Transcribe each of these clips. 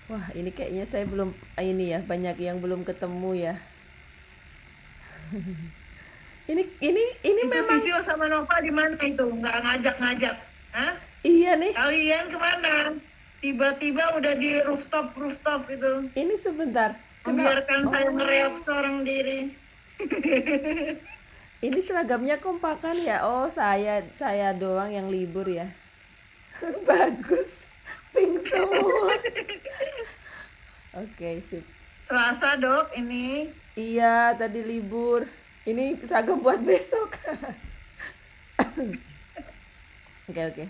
Wah, ini kayaknya saya belum ini ya, banyak yang belum ketemu ya. Ini Itu memang Sisil sama Nova di mana itu? Nggak ngajak-ngajak. Hah? iya nih. Kalian kemana? Tiba-tiba udah di rooftop itu. Ini sebentar. Kenapa? Membiarkan saya mereok Oh, seorang diri. ini seragamnya kompakan ya. Oh, saya doang yang libur ya. Bagus. Pink semua. Oke, sip. Selasa dok ini. Iya, tadi libur. Ini seragam buat besok. Oke, oke.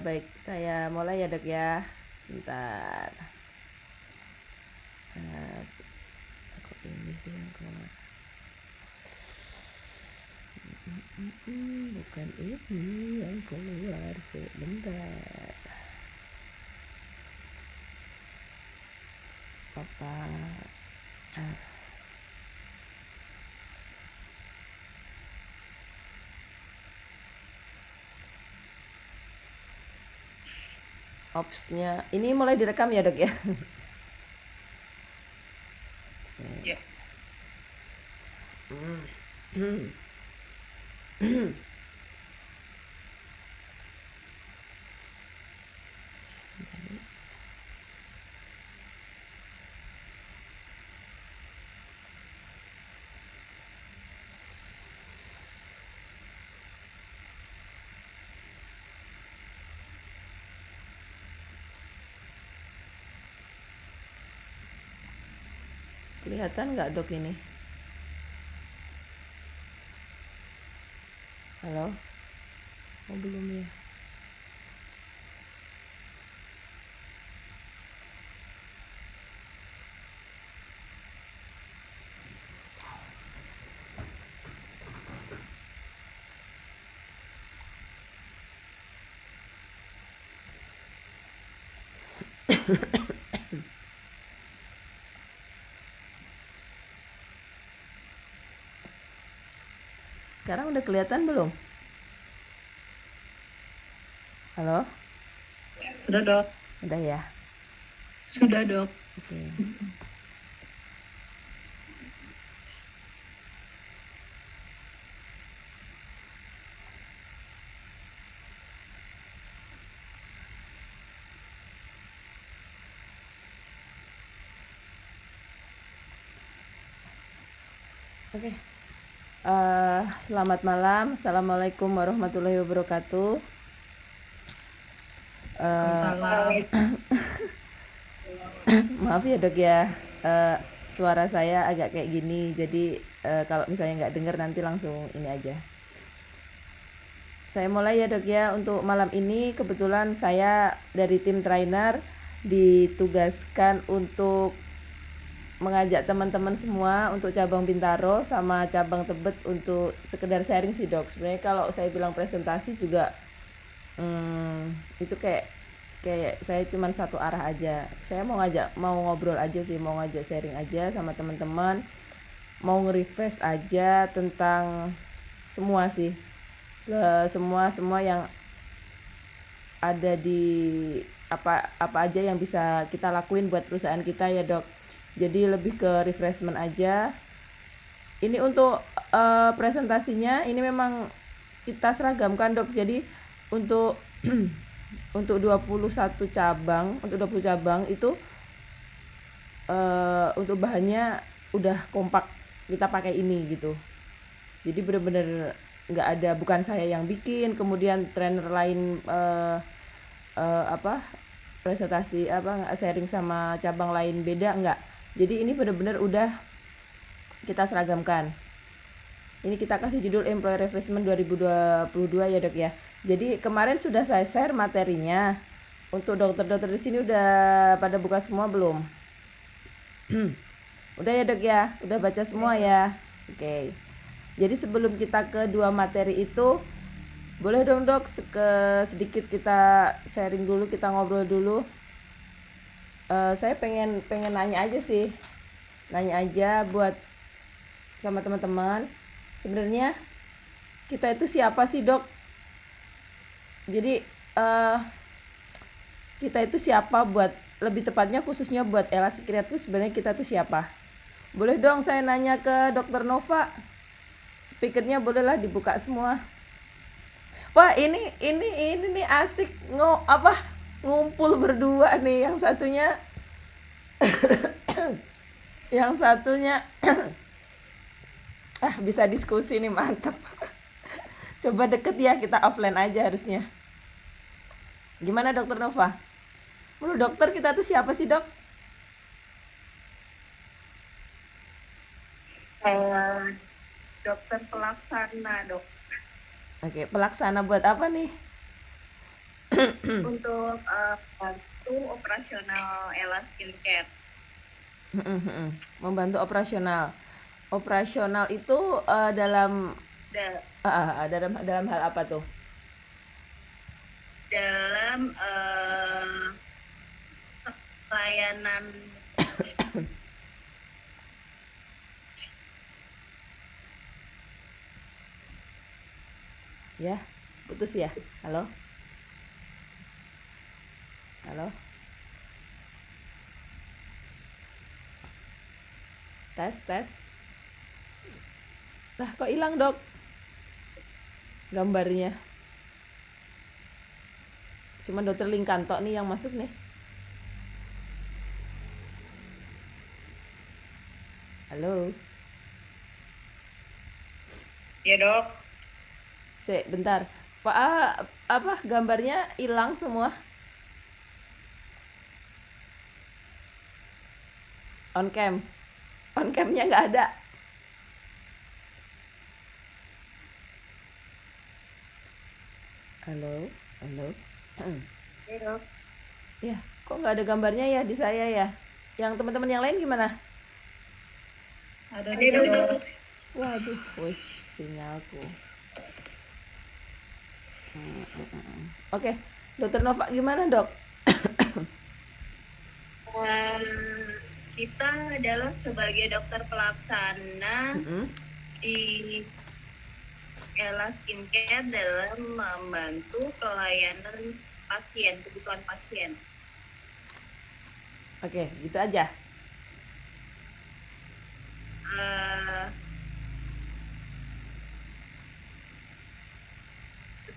Baik, saya mulai ya dok ya. Sebentar. Eh, Aku ini sih yang keluar. Bukan ini yang keluar. Sebentar. Apa? Opsnya. Ini mulai direkam ya dok ya? Ya. Kelihatan nggak dok ini? Halo? Oh belum ya? Sekarang udah kelihatan belum? Halo? Sudah dok. Udah ya? Sudah dok. Oke. Oke. Selamat malam. Assalamualaikum warahmatullahi wabarakatuh. Salam. Maaf ya dok ya. Suara saya agak kayak gini. Jadi kalau misalnya nggak dengar nanti langsung ini aja. Saya mulai ya dok ya. Untuk malam ini kebetulan saya dari tim trainer ditugaskan untuk mengajak teman-teman semua untuk cabang Bintaro sama cabang Tebet untuk sekedar sharing sih dok. Sebenarnya kalau saya bilang presentasi juga itu kayak saya cuman satu arah aja. Saya mau ngobrol aja sih, mau ngajak sharing aja sama teman-teman, mau nge-refresh aja tentang semua sih. Semua yang ada di apa aja yang bisa kita lakuin buat perusahaan kita ya dok. Jadi lebih ke refreshment aja. Ini untuk presentasinya ini memang kita seragamkan dok. Jadi untuk untuk 21 cabang, itu untuk bahannya udah kompak kita pakai ini gitu. Jadi bener-bener nggak ada, bukan saya yang bikin kemudian trainer lain presentasi sharing sama cabang lain beda, enggak. Jadi ini bener-bener udah kita seragamkan. Ini kita kasih judul Employee Refreshment 2022 ya dok ya. Jadi kemarin sudah saya share materinya. Untuk dokter-dokter di sini udah pada buka semua belum? Udah ya dok ya? Udah baca semua ya? Oke. Jadi sebelum kita ke dua materi itu, boleh dong dok sedikit kita sharing dulu, kita ngobrol dulu. Saya pengen nanya aja sih. Nanya aja buat sama teman-teman. Sebenarnya kita itu siapa sih dok? Jadi kita itu siapa buat lebih tepatnya khususnya buat Ella Secret tuh sebenarnya kita tuh siapa? Boleh dong saya nanya ke Dokter Nova. Speakernya bolehlah dibuka semua. Wah, ini nih asik ngumpul berdua nih. Yang satunya bisa diskusi nih, mantap. Coba deket ya, kita offline aja harusnya. Gimana Dokter Nova? Menurut dokter kita tuh siapa sih, Dok? Dokter pelaksana, Dok. Oke, pelaksana buat apa nih? Untuk bantu operasional Ella Skincare. Membantu operasional. Operasional itu dalam hal apa tuh? Dalam pelayanan Ya, putus ya. Halo? Halo? Tes. Lah, kok hilang, Dok? Gambarnya. Cuman Dokter Lingkanto nih yang masuk nih. Halo? ya, Dok. Bentar. Pak, gambarnya hilang semua? On cam. On camnya nggak ada. Halo? Ya, Dok. Ya, kok nggak ada gambarnya ya di saya ya? Yang teman-teman yang lain gimana? Ada, Dok. Waduh, wes sinyalku. Oke, Dokter Nova gimana, Dok? Kita adalah sebagai dokter pelaksana di Ella Skincare dalam membantu pelayanan pasien, kebutuhan pasien. Oke, gitu aja.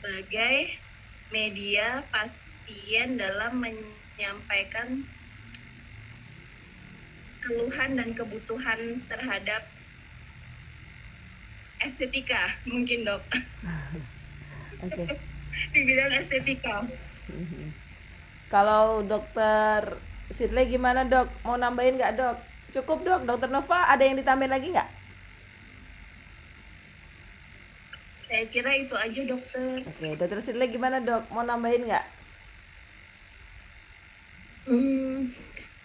Sebagai media pasien dalam menyampaikan keluhan dan kebutuhan terhadap estetika, mungkin, Dok. Oke. Di bidang estetika. Kalau Dokter Sidley gimana, Dok? Mau nambahin nggak, Dok? Cukup, Dok. Dokter Nova ada yang ditambahin lagi nggak? Saya kira itu aja, Dokter. Oke, Dokter Sidley gimana, Dok? Mau nambahin nggak?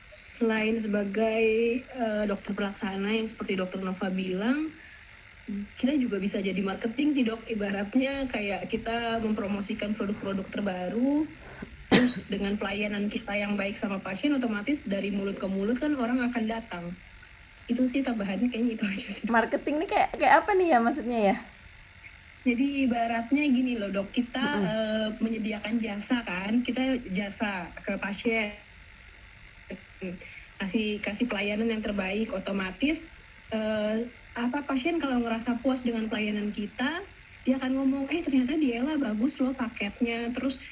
Selain sebagai dokter pelaksana yang seperti Dokter Nova bilang, kita juga bisa jadi marketing sih, Dok. Ibaratnya kayak kita mempromosikan produk-produk terbaru, terus dengan pelayanan kita yang baik sama pasien, otomatis dari mulut ke mulut kan orang akan datang. Itu sih tambahannya, kayaknya itu aja sih. Marketing nih kayak apa nih ya maksudnya ya? Jadi ibaratnya gini loh, Dok, kita menyediakan jasa kan, kita jasa ke pasien, kasih pelayanan yang terbaik, otomatis pasien kalau ngerasa puas dengan pelayanan kita, dia akan ngomong, ternyata di Ella bagus loh paketnya, terus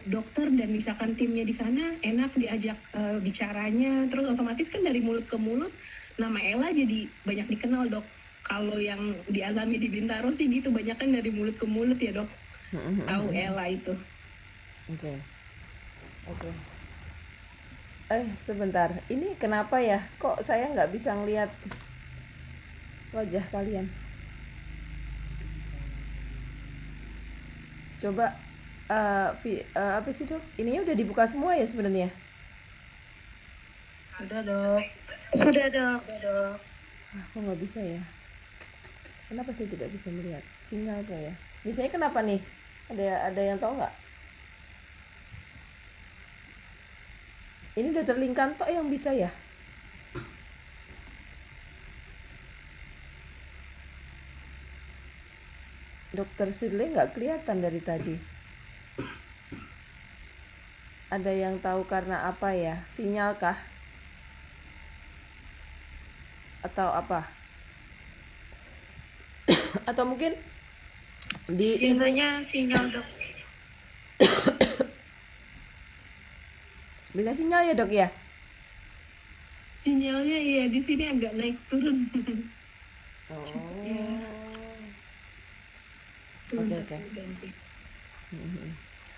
dokter dan misalkan timnya di sana enak diajak bicaranya, terus otomatis kan dari mulut ke mulut nama Ella jadi banyak dikenal, Dok. Kalau yang dialami di Bintaro sih gitu, banyak kan dari mulut ke mulut ya, Dok. Tahu Ella itu. Oke. Sebentar, ini kenapa ya? Kok saya nggak bisa ngeliat wajah kalian? Coba apa sih, Dok? Ininya udah dibuka semua ya sebenarnya? Sudah, Dok. Kok nggak bisa ya? Kenapa saya tidak bisa melihat? Sinyal apa ya? Biasanya kenapa nih? Ada yang tahu nggak? Ini Dokter Lingkanto yang bisa ya? Dokter Sidley nggak kelihatan dari tadi. Ada yang tahu karena apa ya? Sinyal kah? Atau apa? Atau mungkin di ini Biasanya sinyal dok. bisa sinyal ya dok ya? Sinyalnya iya di sini agak naik turun. Oh. Ya. Sebentar Oke. aku ganti.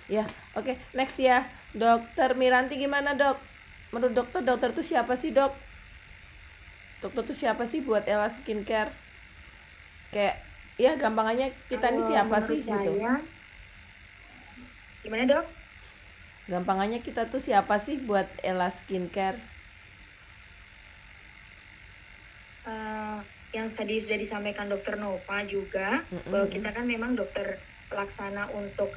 Ya, oke. Next ya. Dokter Miranti gimana dok? Menurut dokter tuh siapa sih dok? Dokter tuh siapa sih buat Ella Skincare? Kayak, ya gampangannya kita ini Kalau siapa menurut sih gitu? saya, gimana dok? Gampangannya kita tuh siapa sih buat Ella Skincare? Yang tadi sudah disampaikan dokter Nova juga, bahwa kita kan memang dokter pelaksana untuk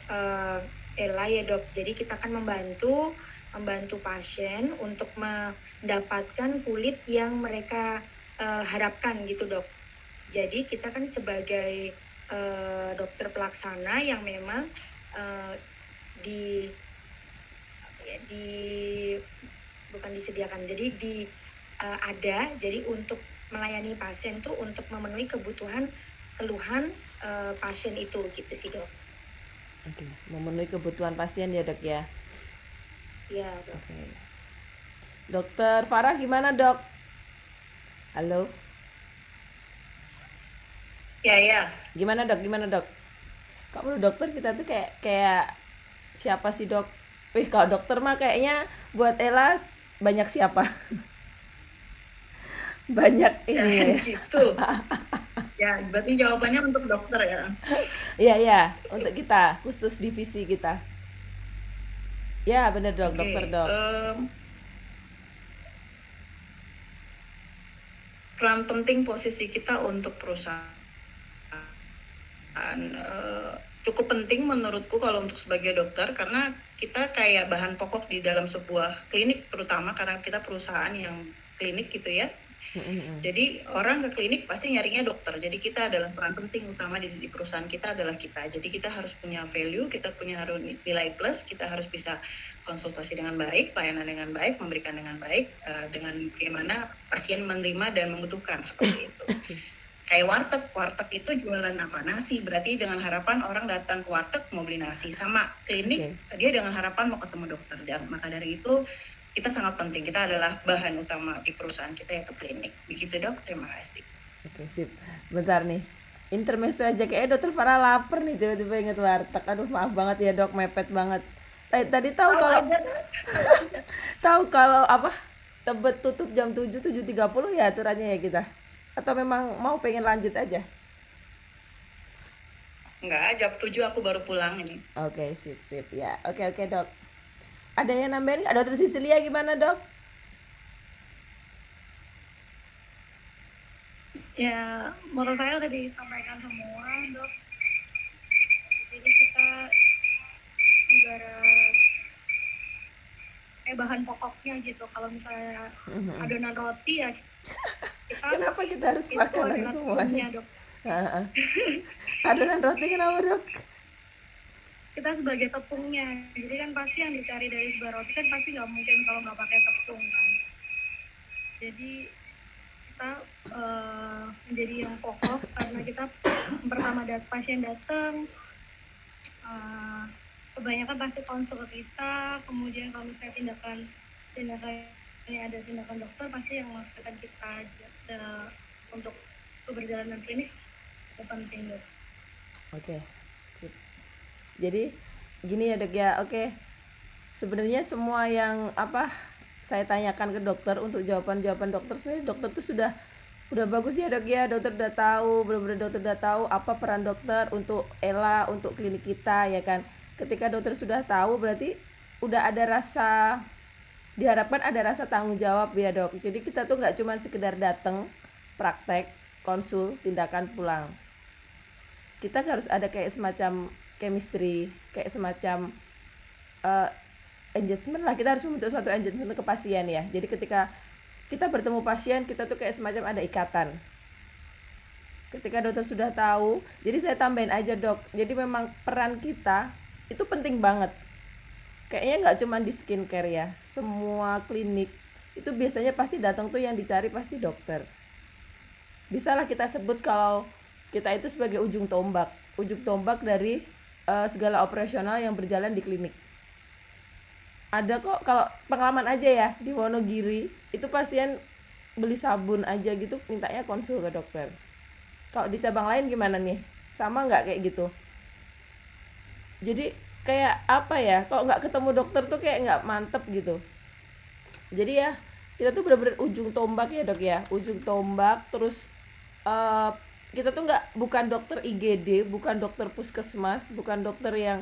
Ella ya dok. Jadi kita kan membantu pasien untuk mendapatkan kulit yang mereka harapkan gitu dok. Jadi kita kan sebagai dokter pelaksana yang memang bukan disediakan, jadi ada, jadi untuk melayani pasien tuh untuk memenuhi kebutuhan keluhan pasien itu gitu sih dok. Oke, memenuhi kebutuhan pasien ya dok ya. Iya dok. Oke. Dokter Farah gimana dok? Halo, Ya. gimana dok? Kok menurut dokter kita tuh kayak siapa sih dok? Wih, kalau dokter mah kayaknya buat Ella banyak siapa? Banyak ini ya. Gitu. Ya, berarti jawabannya untuk dokter ya. Iya, untuk kita, khusus divisi kita. Ya, bener dok, dokter dok. Peran penting posisi kita untuk perusahaan cukup penting menurutku kalau untuk sebagai dokter, karena kita kayak bahan pokok di dalam sebuah klinik, terutama karena kita perusahaan yang klinik gitu ya. Jadi orang ke klinik pasti nyarinya dokter. Jadi kita adalah peran penting utama di perusahaan kita adalah kita. Jadi kita harus punya value, kita harus nilai plus, kita harus bisa konsultasi dengan baik, pelayanan dengan baik, memberikan dengan baik, dengan bagaimana pasien menerima dan membutuhkan seperti itu. Kayak warteg itu jualan apa? Nasi. Berarti dengan harapan orang datang ke warteg mau beli nasi. Sama klinik, dia dengan harapan mau ketemu dokter. Dan maka dari itu kita sangat penting. Kita adalah bahan utama di perusahaan kita, yaitu klinik. Begitu dok, terima kasih. Oke, sip. Bentar nih, intermezzo aja. Kayaknya dokter Farah lapar nih, tiba-tiba inget warteg. Aduh, maaf banget ya dok, mepet banget. Tadi tahu kalau apa, Tebet tutup jam 7:30 ya aturannya ya kita? Atau memang mau pengen lanjut aja? Enggak, jam 7 aku baru pulang ini. Oke, sip ya. Oke dok. Ada yang nambahin nggak? Dokter Sisilia gimana dok? Ya, menurut saya udah disampaikan semua dok. Jadi kita ibarat bahan pokoknya gitu. Kalau misalnya adonan roti ya kita, kenapa kita harus makanan semuanya dok? Adonan roti kenapa dok? Kita sebagai tepungnya, jadi kan pasti yang dicari dari sebuah roti kan pasti nggak mungkin kalau nggak pakai tepung kan. Jadi kita menjadi yang pokok karena kita pertama pasien datang, kebanyakan pasti konsul ke kita, kemudian kalau misalnya tindakan ini ada tindakan dokter pasti yang menghasilkan kita untuk keberjalanan klinik itu penting dok. Oke, sip. Jadi gini ya dok ya, oke. Sebenarnya semua yang saya tanyakan ke dokter untuk jawaban dokter, sebenarnya dokter tuh sudah bagus ya dok ya. Dokter udah tahu, benar-benar dokter udah tahu apa peran dokter untuk Ella, untuk klinik kita ya kan. Ketika dokter sudah tahu berarti udah ada diharapkan ada rasa tanggung jawab ya dok. Jadi kita tuh nggak cuma sekedar datang, praktek, konsul, tindakan, pulang. Kita harus ada kayak semacam chemistry, kayak semacam engagement lah. Kita harus membentuk suatu engagement ke pasien ya. Jadi ketika kita bertemu pasien, kita tuh kayak semacam ada ikatan. Ketika dokter sudah tahu, jadi saya tambahin aja dok. Jadi memang peran kita itu penting banget. kayaknya nggak cuma di skincare ya, semua klinik itu biasanya pasti datang tuh yang dicari pasti dokter. Bisalah kita sebut kalau kita itu sebagai ujung tombak dari segala operasional yang berjalan di klinik. Ada kok, kalau pengalaman aja ya, di Wonogiri itu pasien beli sabun aja gitu mintanya konsul ke dokter. Kalau di cabang lain gimana nih, sama nggak kayak gitu? Jadi kayak apa ya, kalau nggak ketemu dokter tuh kayak nggak mantep gitu. Jadi ya kita tuh bener-bener ujung tombak ya dok ya, ujung tombak. Terus kita tuh bukan dokter IGD, bukan dokter puskesmas, bukan dokter yang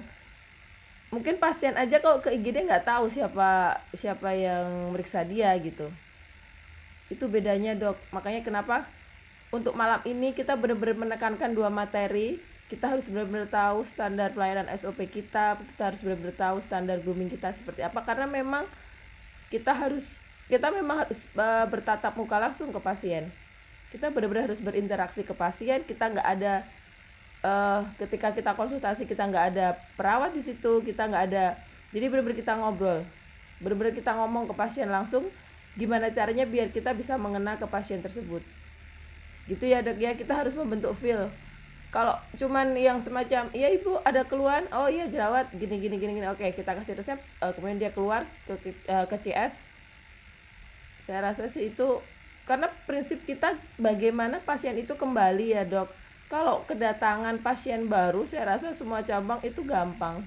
mungkin pasien aja kalau ke IGD nggak tahu siapa yang meriksa dia gitu. Itu bedanya dok. Makanya kenapa untuk malam ini kita benar-benar menekankan 2 materi. Kita harus benar-benar tahu standar pelayanan SOP kita harus benar-benar tahu standar grooming kita seperti apa, karena memang kita memang harus bertatap muka langsung ke pasien. Kita benar-benar harus berinteraksi ke pasien. Kita nggak ada ketika kita konsultasi kita nggak ada perawat di situ, kita nggak ada. Jadi benar-benar kita ngobrol, benar-benar kita ngomong ke pasien langsung gimana caranya biar kita bisa mengena ke pasien tersebut. Gitu ya dok ya, kita harus membentuk feel. Kalau cuman yang semacam iya ibu ada keluhan, oh iya jerawat gini, oke kita kasih resep, kemudian dia keluar ke CS. Saya rasa sih itu karena prinsip kita bagaimana pasien itu kembali ya dok. Kalau kedatangan pasien baru saya rasa semua cabang itu gampang,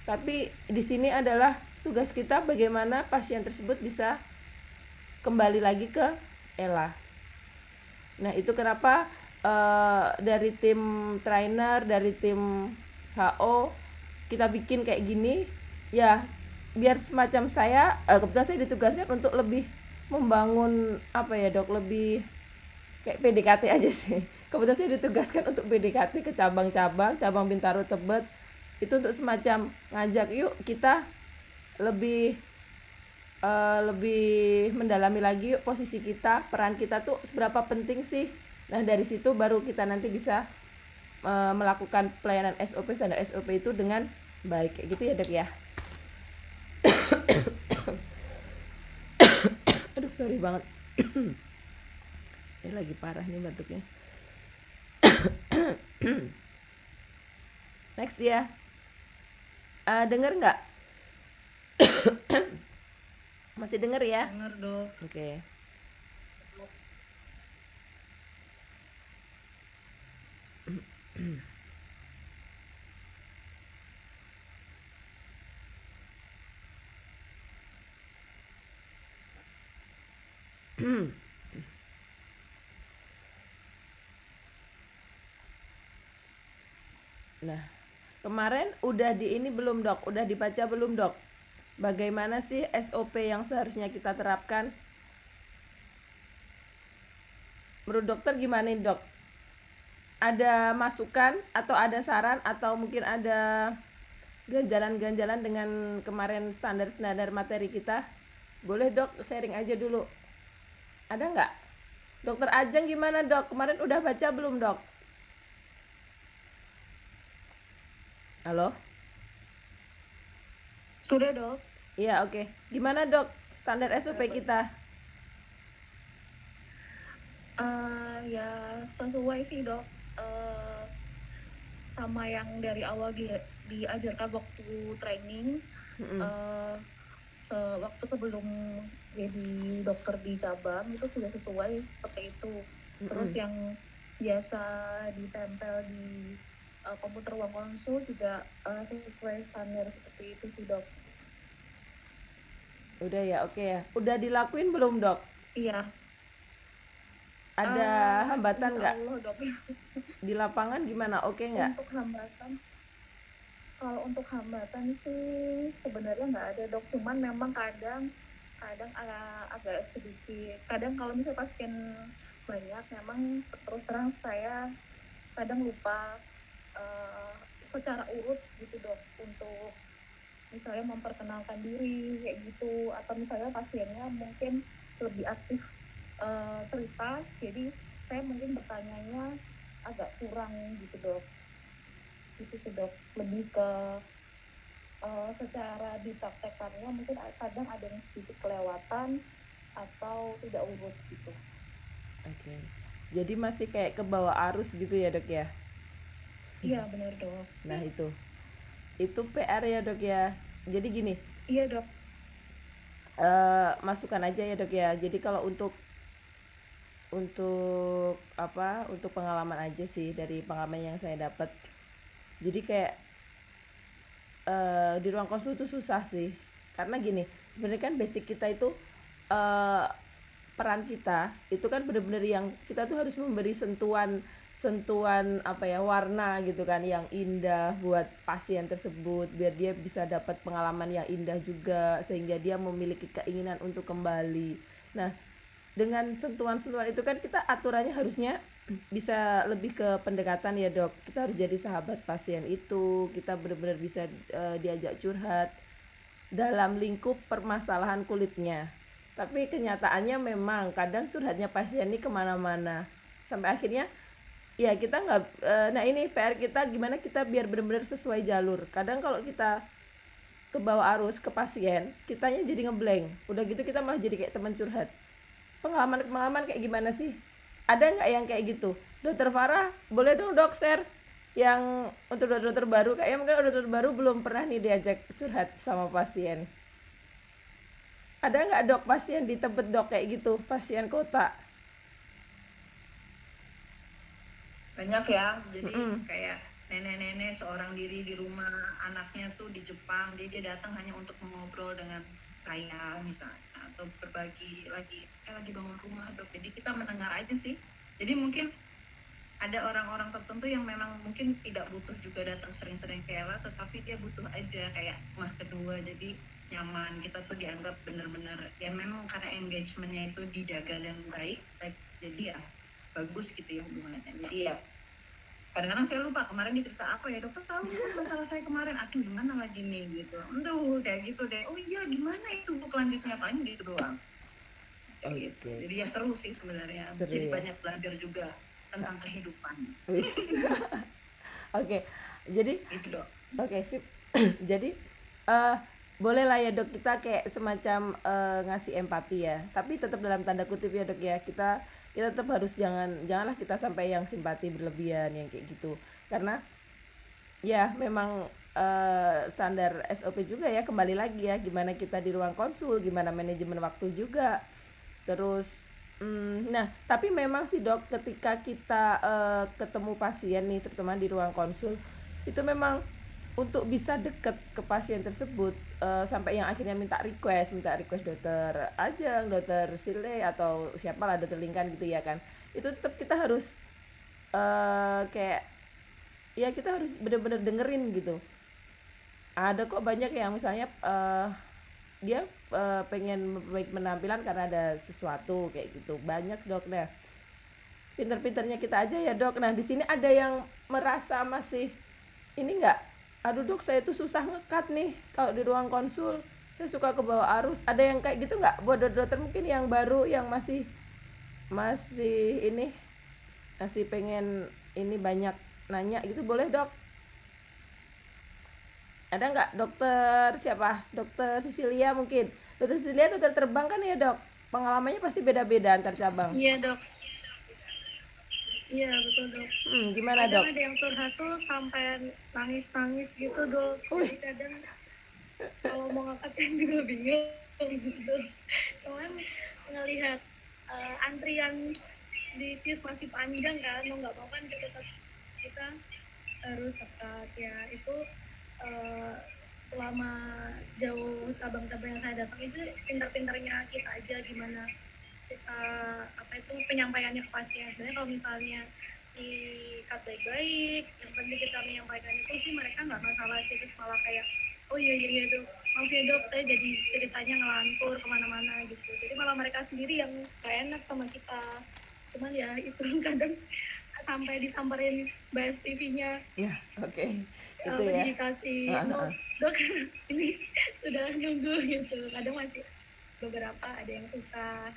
tapi di sini adalah tugas kita bagaimana pasien tersebut bisa kembali lagi ke ELA. Nah itu kenapa dari tim trainer, dari tim HO kita bikin kayak gini ya, biar semacam saya kebetulan saya ditugaskan untuk lebih membangun apa ya dok, lebih kayak PDKT aja sih. Kebetulan saya ditugaskan untuk PDKT ke cabang-cabang, cabang Bintaro, Tebet, itu untuk semacam ngajak yuk kita lebih mendalami lagi yuk posisi kita, peran kita tuh seberapa penting sih. Nah dari situ baru kita nanti bisa melakukan pelayanan SOP, standar SOP itu dengan baik kayak gitu ya dok ya. Aduh sorry banget. Ini lagi parah nih batuknya. Next ya. Dengar nggak? Masih dengar ya? Dengar dok. Oke. Nah, kemarin udah di ini belum dok? Udah dibaca belum dok? Bagaimana sih SOP yang seharusnya kita terapkan? Menurut dokter gimana nih dok? Ada masukan atau ada saran atau mungkin ada ganjalan-ganjalan dengan kemarin standar materi kita? Boleh dok, sharing aja dulu. Ada nggak? Dokter Ajeng gimana dok? Kemarin udah baca belum dok? Halo? Sudah dok. Iya oke. Gimana dok standar SOP kita? Ya sesuai sih dok, sama yang dari awal diajarkan waktu training. Waktu sebelum jadi dokter di cabang itu sudah sesuai seperti itu. Terus yang biasa ditempel di komputer ruang konsul juga sesuai standar seperti itu sih dok. Udah ya, oke ya. Udah dilakuin belum dok? Iya. Ada hambatan nggak? Allah dok. Di lapangan gimana? Oke nggak? Untuk hambatan, kalau untuk hambatan sih sebenarnya nggak ada dok. Cuman memang kadang agak sedikit. Kadang kalau misalnya pasien banyak, memang terus terang saya kadang lupa secara urut gitu dok, untuk misalnya memperkenalkan diri kayak gitu, atau misalnya pasiennya mungkin lebih aktif cerita, jadi saya mungkin bertanyanya agak kurang gitu dok. Gitu sih dok, lebih ke secara dipraktekannya mungkin kadang ada yang sedikit kelewatan atau tidak urut gitu. Oke. Jadi masih kayak ke bawah arus gitu ya dok ya? Iya benar dok. Nah itu PR ya dok ya. Jadi gini, Iya dok. masukan aja ya dok ya. Jadi kalau untuk pengalaman aja sih, dari pengalaman yang saya dapat. Jadi kayak di ruang konsul itu susah sih. Karena gini, sebenarnya kan basic kita itu peran kita itu kan benar-benar yang kita tuh harus memberi sentuhan warna gitu kan, yang indah buat pasien tersebut biar dia bisa dapat pengalaman yang indah juga, sehingga dia memiliki keinginan untuk kembali. Nah, dengan sentuhan-sentuhan itu kan kita aturannya harusnya bisa lebih ke pendekatan ya dok. Kita harus jadi sahabat pasien itu, kita benar-benar bisa diajak curhat dalam lingkup permasalahan kulitnya. Tapi kenyataannya memang kadang curhatnya pasien ini kemana-mana, sampai akhirnya ya kita nggak, nah ini PR kita, gimana kita biar benar-benar sesuai jalur. Kadang kalau kita ke bawah arus ke pasien, kitanya jadi ngeblank, udah gitu kita malah jadi kayak teman curhat. Pengalaman kayak gimana sih? Ada nggak yang kayak gitu? Dokter Farah, boleh dong dok share yang untuk dokter baru, kayaknya mungkin dokter baru belum pernah nih diajak curhat sama pasien. Ada nggak dok pasien di Tebet dok kayak gitu, pasien kota? Banyak ya, jadi kayak nenek-nenek seorang diri di rumah, anaknya tuh di Jepang, dia datang hanya untuk mengobrol dengan saya misalnya, atau berbagi lagi, saya lagi bangun rumah dok. Jadi kita mendengar aja sih. Jadi mungkin ada orang-orang tertentu yang memang mungkin tidak butuh juga datang sering-sering ke Ella, tetapi dia butuh aja kayak rumah kedua, jadi nyaman, kita tuh dianggap benar-benar ya memang karena engagementnya itu dijaga dan baik, jadi ya bagus gitu ya hubungannya. Jadi ya kadang-kadang saya lupa kemarin dia cerita apa ya, dokter tahu masalah saya kemarin, aduh gimana lagi nih gitu, kayak gitu deh, oh iya gimana itu bu kelanjutnya, paling gitu doang. Gitu. Jadi ya seru sih sebenarnya, jadi banyak belajar juga tentang kehidupan. Oke, jadi itu dok. Oke, sip. Jadi boleh lah ya dok, kita kayak semacam ngasih empati ya, tapi tetap dalam tanda kutip ya dok ya. Kita tetap harus janganlah kita sampai yang simpati berlebihan yang kayak gitu, karena ya memang standar SOP juga ya, kembali lagi ya, gimana kita di ruang konsul, gimana manajemen waktu juga. Terus nah tapi memang sih dok, ketika kita ketemu pasien nih, terutama di ruang konsul, itu memang untuk bisa deket ke pasien tersebut, sampai yang akhirnya minta request dokter Ajeng, dokter Sile, atau siapalah, dokter Lingkan gitu ya kan, itu tetap kita harus kayak ya kita harus benar-benar dengerin gitu. Ada kok banyak yang misalnya dia pengen memperbaiki penampilan karena ada sesuatu kayak gitu, banyak dok. Nah pinter-pinternya kita aja ya dok. Nah di sini ada yang merasa masih ini nggak, aduh dok saya tuh susah ngekat nih kalau di ruang konsul, saya suka ke bawah arus. Ada yang kayak gitu nggak buat dokter mungkin yang baru, yang masih ini, masih pengen ini banyak nanya gitu, boleh dok? Ada nggak dokter siapa? Dokter Cecilia mungkin. Dokter Cecilia dokter terbang kan ya dok? Pengalamannya pasti beda-beda antar cabang. Iya dok. Iya betul dok. Gimana dok? Ada yang curhat tuh sampai nangis-nangis gitu dok. Jadi kadang kalau mau ngangkat kan juga bingung gitu. Cuman ngelihat antrian di CIS masih panjang kan, mau nggak mau kan kita harus ketat ya. Itu selama sejauh cabang-cabang yang saya datang itu pintar-pintarnya kita aja gimana kita penyampaiannya ke pasien. Sebenarnya kalau misalnya dikat baik-baik, yang penting kita menyampaikan itu sih mereka nggak masalah sih. Terus malah kayak oh iya dok, maaf ya dok saya jadi ceritanya ngelantur kemana-mana gitu, jadi malah mereka sendiri yang gak enak sama kita. Cuman ya itu kadang sampai disamperin BSPV-nya ya. Oke. Itu ya dikasih dok ini sudah nunggu gitu. Kadang masih beberapa ada yang suka,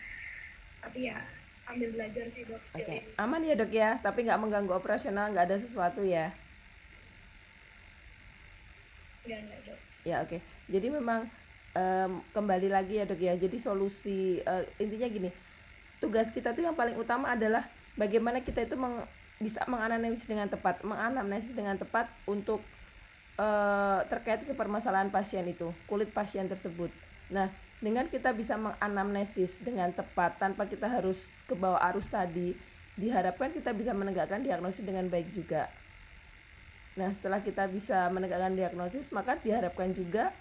tapi ya ambil belajar sih dok. Oke. Aman ya dok ya, tapi nggak mengganggu operasional, nggak ada sesuatu ya. Enggak dok. Ya oke. Jadi memang kembali lagi ya dok ya. Jadi solusi intinya gini, tugas kita tuh yang paling utama adalah bagaimana kita itu bisa menganalisis dengan tepat untuk terkait ke permasalahan pasien itu, kulit pasien tersebut. Nah, dengan kita bisa menganamnesis dengan tepat tanpa kita harus ke bawah arus tadi, diharapkan kita bisa menegakkan diagnosis dengan baik juga. Nah, setelah kita bisa menegakkan diagnosis, maka diharapkan juga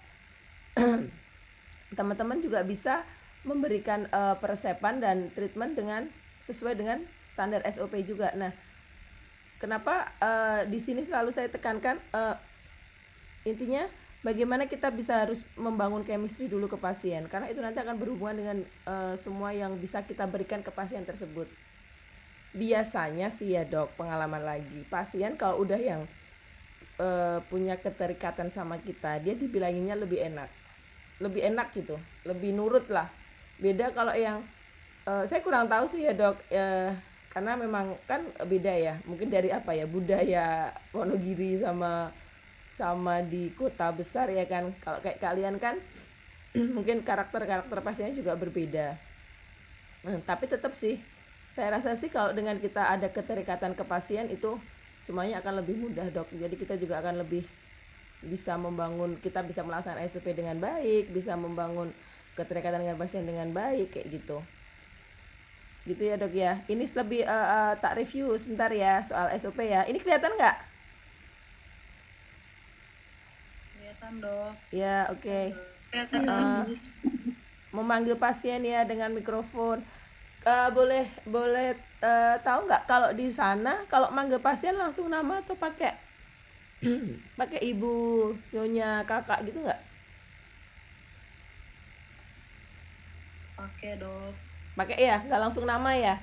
teman-teman juga bisa memberikan peresepan dan treatment sesuai dengan standar SOP juga. Nah, kenapa di sini selalu saya tekankan intinya bagaimana kita bisa harus membangun chemistry dulu ke pasien, karena itu nanti akan berhubungan dengan semua yang bisa kita berikan ke pasien tersebut. Biasanya sih ya dok, pengalaman lagi, pasien kalau udah yang punya keterikatan sama kita, dia dibilanginnya lebih enak gitu, lebih nurut lah. Beda kalau yang saya kurang tahu sih ya dok, karena memang kan beda ya, mungkin dari budaya Wonogiri sama di kota besar ya kan. Kalau kayak kalian kan mungkin karakter pasiennya juga berbeda. Tapi tetap sih saya rasa sih kalau dengan kita ada keterikatan ke pasien itu semuanya akan lebih mudah dok. Jadi kita juga akan lebih bisa kita bisa melaksanakan SOP dengan baik, bisa membangun keterikatan dengan pasien dengan baik kayak gitu ya dok ya. Ini lebih tak review sebentar ya soal SOP ya. Ini kelihatan nggak? Kelihatan dok. Ya oke. Kelihatan. Memanggil pasien ya dengan mikrofon. Boleh tahu nggak kalau di sana kalau manggil pasien langsung nama atau pakai pakai ibu, nyonya, kakak gitu nggak? Pakai dok. Pakai ya, nggak langsung nama ya?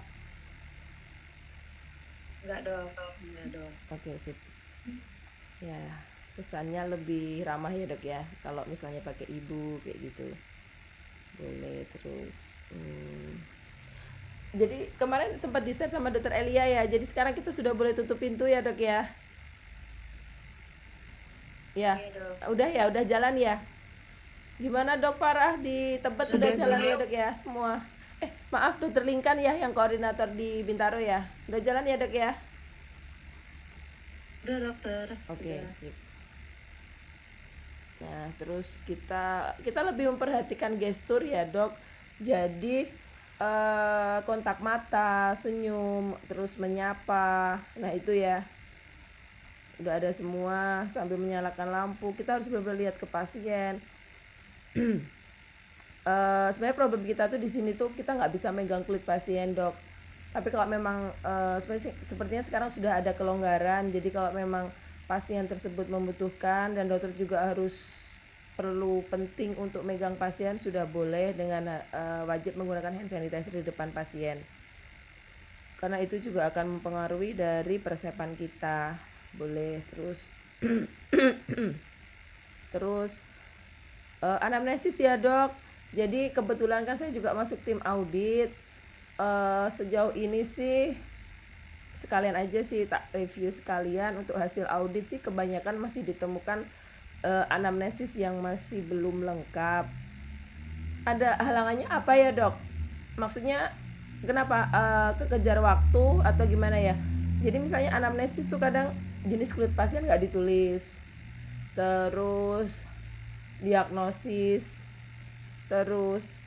Enggak dok. Oke sip. Ya kesannya lebih ramah ya dok ya kalau misalnya pakai ibu kayak gitu. Boleh terus. Jadi kemarin sempat di-share sama dokter Elia ya. Jadi sekarang kita sudah boleh tutup pintu ya dok ya. Ya, udah jalan ya. Gimana dok Farah di Tebet udah jalan ya dok ya semua. Maaf dokter Lingkan ya yang koordinator di Bintaro ya. Udah jalan ya dok ya. Udah dokter. Oke, sip. Nah, terus kita lebih memperhatikan gestur ya dok. Jadi kontak mata, senyum, terus menyapa. Nah itu ya. Udah ada semua sambil menyalakan lampu. Kita harus benar-benar lihat ke pasien. Sebenarnya problem kita tuh di sini tuh kita nggak bisa megang kulit pasien dok. Tapi kalau memang sepertinya sekarang sudah ada kelonggaran. Jadi kalau memang pasien tersebut membutuhkan dan dokter juga perlu penting untuk megang pasien, sudah boleh dengan wajib menggunakan hand sanitizer di depan pasien. Karena itu juga akan mempengaruhi dari persepan kita. Boleh terus anamnesis ya dok. Jadi kebetulan kan saya juga masuk tim audit. Sejauh ini sih sekalian aja sih tak review sekalian untuk hasil audit sih kebanyakan masih ditemukan anamnesis yang masih belum lengkap. Ada halangannya apa ya dok? Maksudnya kenapa kekejar waktu atau gimana ya? Jadi misalnya anamnesis tuh kadang jenis kulit pasien nggak ditulis, terus diagnosis, terus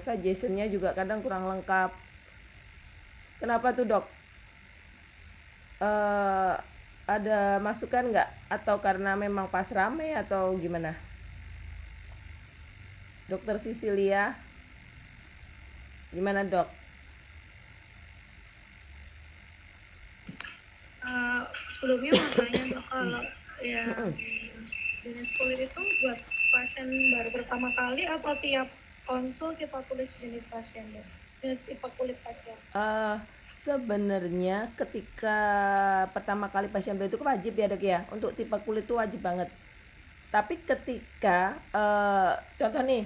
suggestionnya juga kadang kurang lengkap. Kenapa tuh dok? Ada masukan nggak? Atau karena memang pas rame atau gimana? Dokter Sisilia, gimana dok? Sebelumnya mau tanya dok, kalau ya jenis kulit itu buat pasien baru pertama kali atau tiap konsul kita tulis jenis pasien dok? Jenis tipe kulit pasien? Sebenarnya ketika pertama kali pasien beli itu wajib ya dok ya, untuk tipe kulit itu wajib banget. Tapi ketika contoh nih,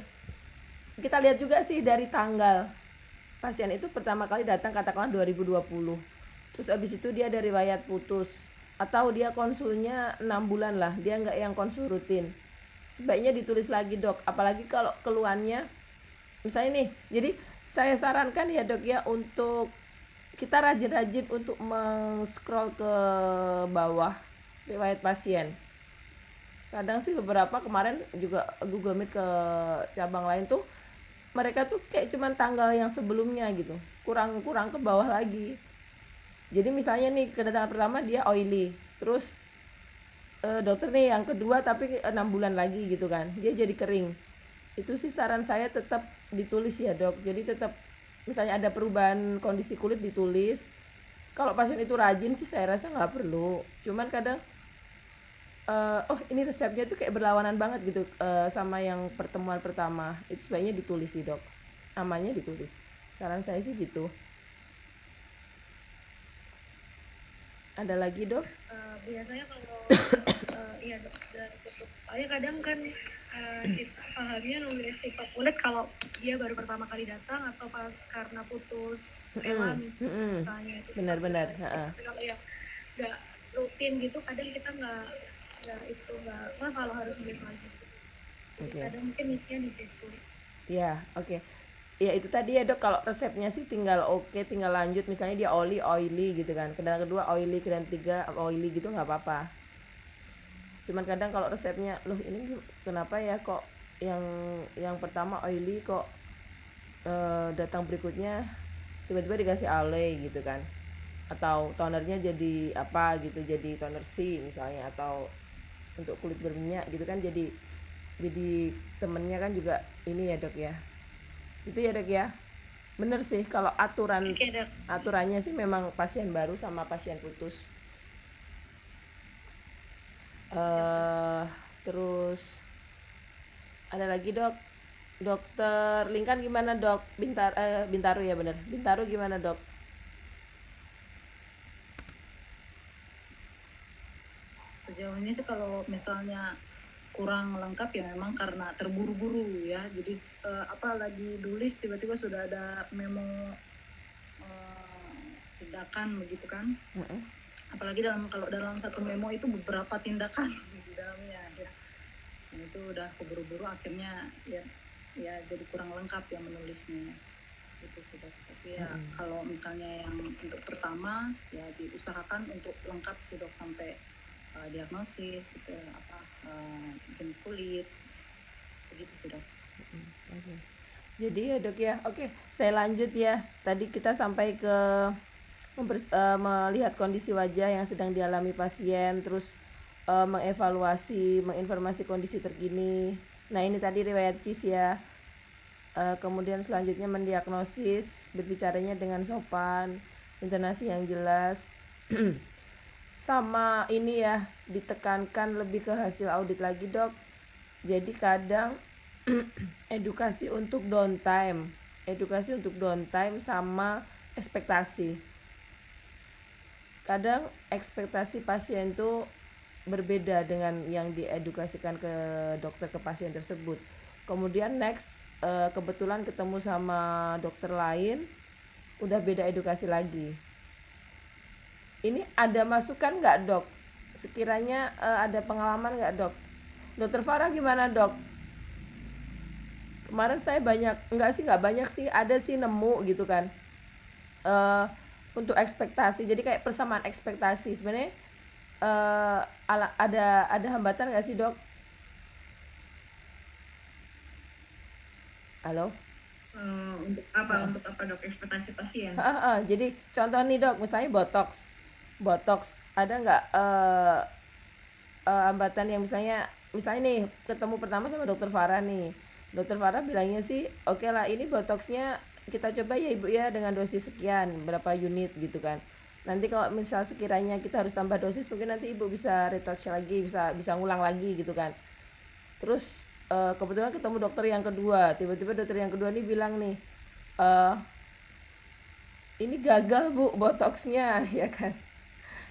kita lihat juga sih dari tanggal pasien itu pertama kali datang katakanlah 2020, terus abis itu dia ada riwayat putus, atau dia konsulnya 6 bulan lah, dia nggak yang konsul rutin, sebaiknya ditulis lagi dok. Apalagi kalau keluhannya misalnya nih, jadi saya sarankan ya dok ya, untuk kita rajin-rajin untuk scroll ke bawah riwayat pasien. Kadang sih beberapa kemarin juga Google Meet ke cabang lain tuh, mereka tuh kayak cuman tanggal yang sebelumnya gitu, kurang ke bawah lagi. Jadi misalnya nih kedatangan pertama dia oily, terus dokter nih yang kedua tapi 6 bulan lagi gitu kan, dia jadi kering. Itu sih saran saya tetap ditulis ya dok. Jadi tetap misalnya ada perubahan kondisi kulit ditulis. Kalau pasien itu rajin sih saya rasa nggak perlu. Cuman kadang oh ini resepnya tuh kayak berlawanan banget gitu sama yang pertemuan pertama. Itu sebaiknya ditulis sih dok. Amannya ditulis. Saran saya sih gitu. Ada lagi dok? Biasanya kalau iya dok, dari kutub saya kadang kan kita pahamnya nulis tipe kulit kalau dia baru pertama kali datang atau pas karena putus sekolah misalnya itu. Benar-benar. Tapi kalau ya nggak rutin gitu kadang kita nggak kalau harus nulis lagi. Okay. Kadang mungkin isinya di Facebook. Ya, oke. Ya itu tadi ya dok, kalau resepnya sih tinggal tinggal lanjut, misalnya dia oily gitu kan, kedatangan kedua oily, kedatangan tiga oily gitu nggak apa-apa. Cuman kadang kalau resepnya loh ini kenapa ya kok yang pertama oily kok datang berikutnya tiba-tiba dikasih aloe gitu kan, atau tonernya jadi apa gitu, jadi toner C misalnya, atau untuk kulit berminyak gitu kan, jadi temennya kan juga ini ya dok ya. Itu ya dok ya. Bener sih kalau aturannya sih memang pasien baru sama pasien putus. Terus ada lagi dok, dokter Lingkan gimana dok? Bintaro ya bener, Bintaro gimana dok? Sejauh ini sih kalau misalnya kurang lengkap ya memang karena terburu-buru ya, jadi lagi tulis tiba-tiba sudah ada memo tindakan begitu kan. Apalagi kalau dalam satu memo itu beberapa tindakan di dalamnya ya, nah, itu udah keburu-buru akhirnya ya jadi kurang lengkap ya menulisnya gitu sih dok. Tapi ya kalau misalnya yang untuk pertama ya diusahakan untuk lengkap sih dok, sampai diagnosis gitu, jenis kulit begitu sih dok. Okay. Jadi ya dok ya, oke, saya lanjut ya. Tadi kita sampai ke melihat kondisi wajah yang sedang dialami pasien, terus menginformasi kondisi terkini. Nah ini tadi riwayat CIS ya. Kemudian selanjutnya mendiagnosis, berbicaranya dengan sopan, intonasi yang jelas. Sama ini ya, ditekankan lebih ke hasil audit lagi dok. Jadi kadang edukasi untuk downtime sama ekspektasi. Kadang ekspektasi pasien itu berbeda dengan yang diedukasikan ke dokter ke pasien tersebut. Kemudian next kebetulan ketemu sama dokter lain, udah beda edukasi lagi. Ini ada masukan nggak dok? Sekiranya ada pengalaman nggak dok? Dokter Farah gimana dok? Kemarin saya nggak banyak sih, ada sih nemu gitu kan. Untuk ekspektasi, jadi kayak persamaan ekspektasi. Sebenarnya ada hambatan nggak sih dok? Halo? Untuk apa dok, ekspektasi pasien? Jadi contoh nih dok, misalnya botox ada nggak hambatan yang misalnya nih ketemu pertama sama dokter Farah nih, dokter Farah bilangnya sih oke lah ini botoxnya kita coba ya ibu ya dengan dosis sekian berapa unit gitu kan. Nanti kalau misal sekiranya kita harus tambah dosis, mungkin nanti ibu bisa retouch lagi, bisa ngulang lagi gitu kan. Terus kebetulan ketemu dokter yang kedua, tiba-tiba dokter yang kedua nih bilang nih ini gagal bu botoxnya ya kan.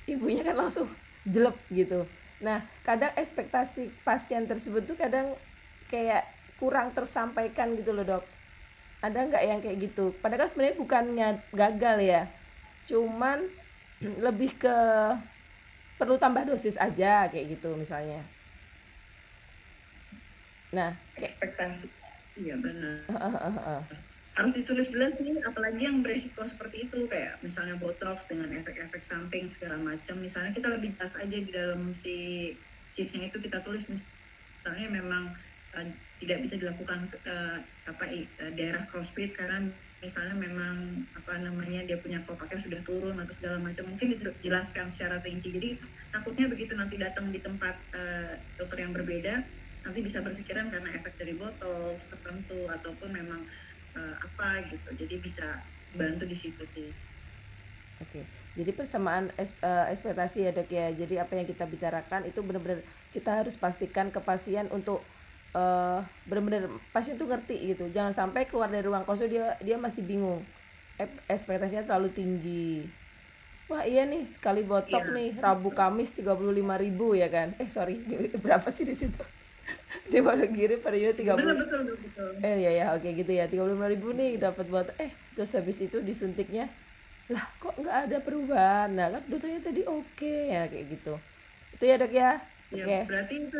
Ibunya kan langsung jelek gitu. Nah kadang ekspektasi pasien tersebut tuh kadang kayak kurang tersampaikan gitu loh dok. Ada nggak yang kayak gitu? Padahal sebenarnya bukannya gagal ya, cuman lebih ke perlu tambah dosis aja kayak gitu misalnya. Nah, ekspektasi. Iya benar. Harus ditulis jelas nih, apalagi yang beresiko seperti itu, kayak misalnya botox dengan efek-efek samping segala macam. Misalnya kita lebih jelas aja di dalam si case-nya itu kita tulis misalnya memang tidak bisa dilakukan daerah crossfit karena misalnya memang dia punya kelopaknya sudah turun atau segala macam, mungkin dijelaskan secara rinci. Jadi takutnya begitu nanti datang di tempat dokter yang berbeda, nanti bisa berpikiran karena efek dari botox tertentu ataupun memang gitu. Jadi bisa bantu di situ sih. Oke. Jadi persamaan ekspektasi ya Dok ya. Jadi apa yang kita bicarakan itu benar-benar kita harus pastikan ke pasien untuk benar-benar pasien tuh ngerti gitu. Jangan sampai keluar dari ruang konsul dia masih bingung. Ekspektasinya terlalu tinggi. Wah iya nih sekali botok nih Rabu Kamis 35.000 ya kan. Sorry berapa sih di situ? Di Wonogiri periode 30. Betul. Ya oke gitu ya 35.000 nih dapat botok. Terus habis itu disuntiknya lah kok nggak ada perubahan. Nah kan dokternya tadi oke ya kayak gitu. Itu ya Dok ya. Oke. Berarti itu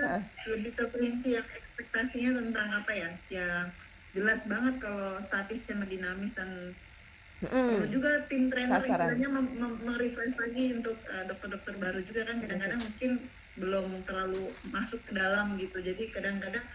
lebih terperinci yang ekspektasinya tentang apa ya? Ya jelas banget kalau statis yang dinamis dan perlu juga tim trainer istilahnya merefresh lagi untuk dokter-dokter baru juga kan, kadang-kadang mungkin belum terlalu masuk ke dalam gitu. Jadi kadang-kadang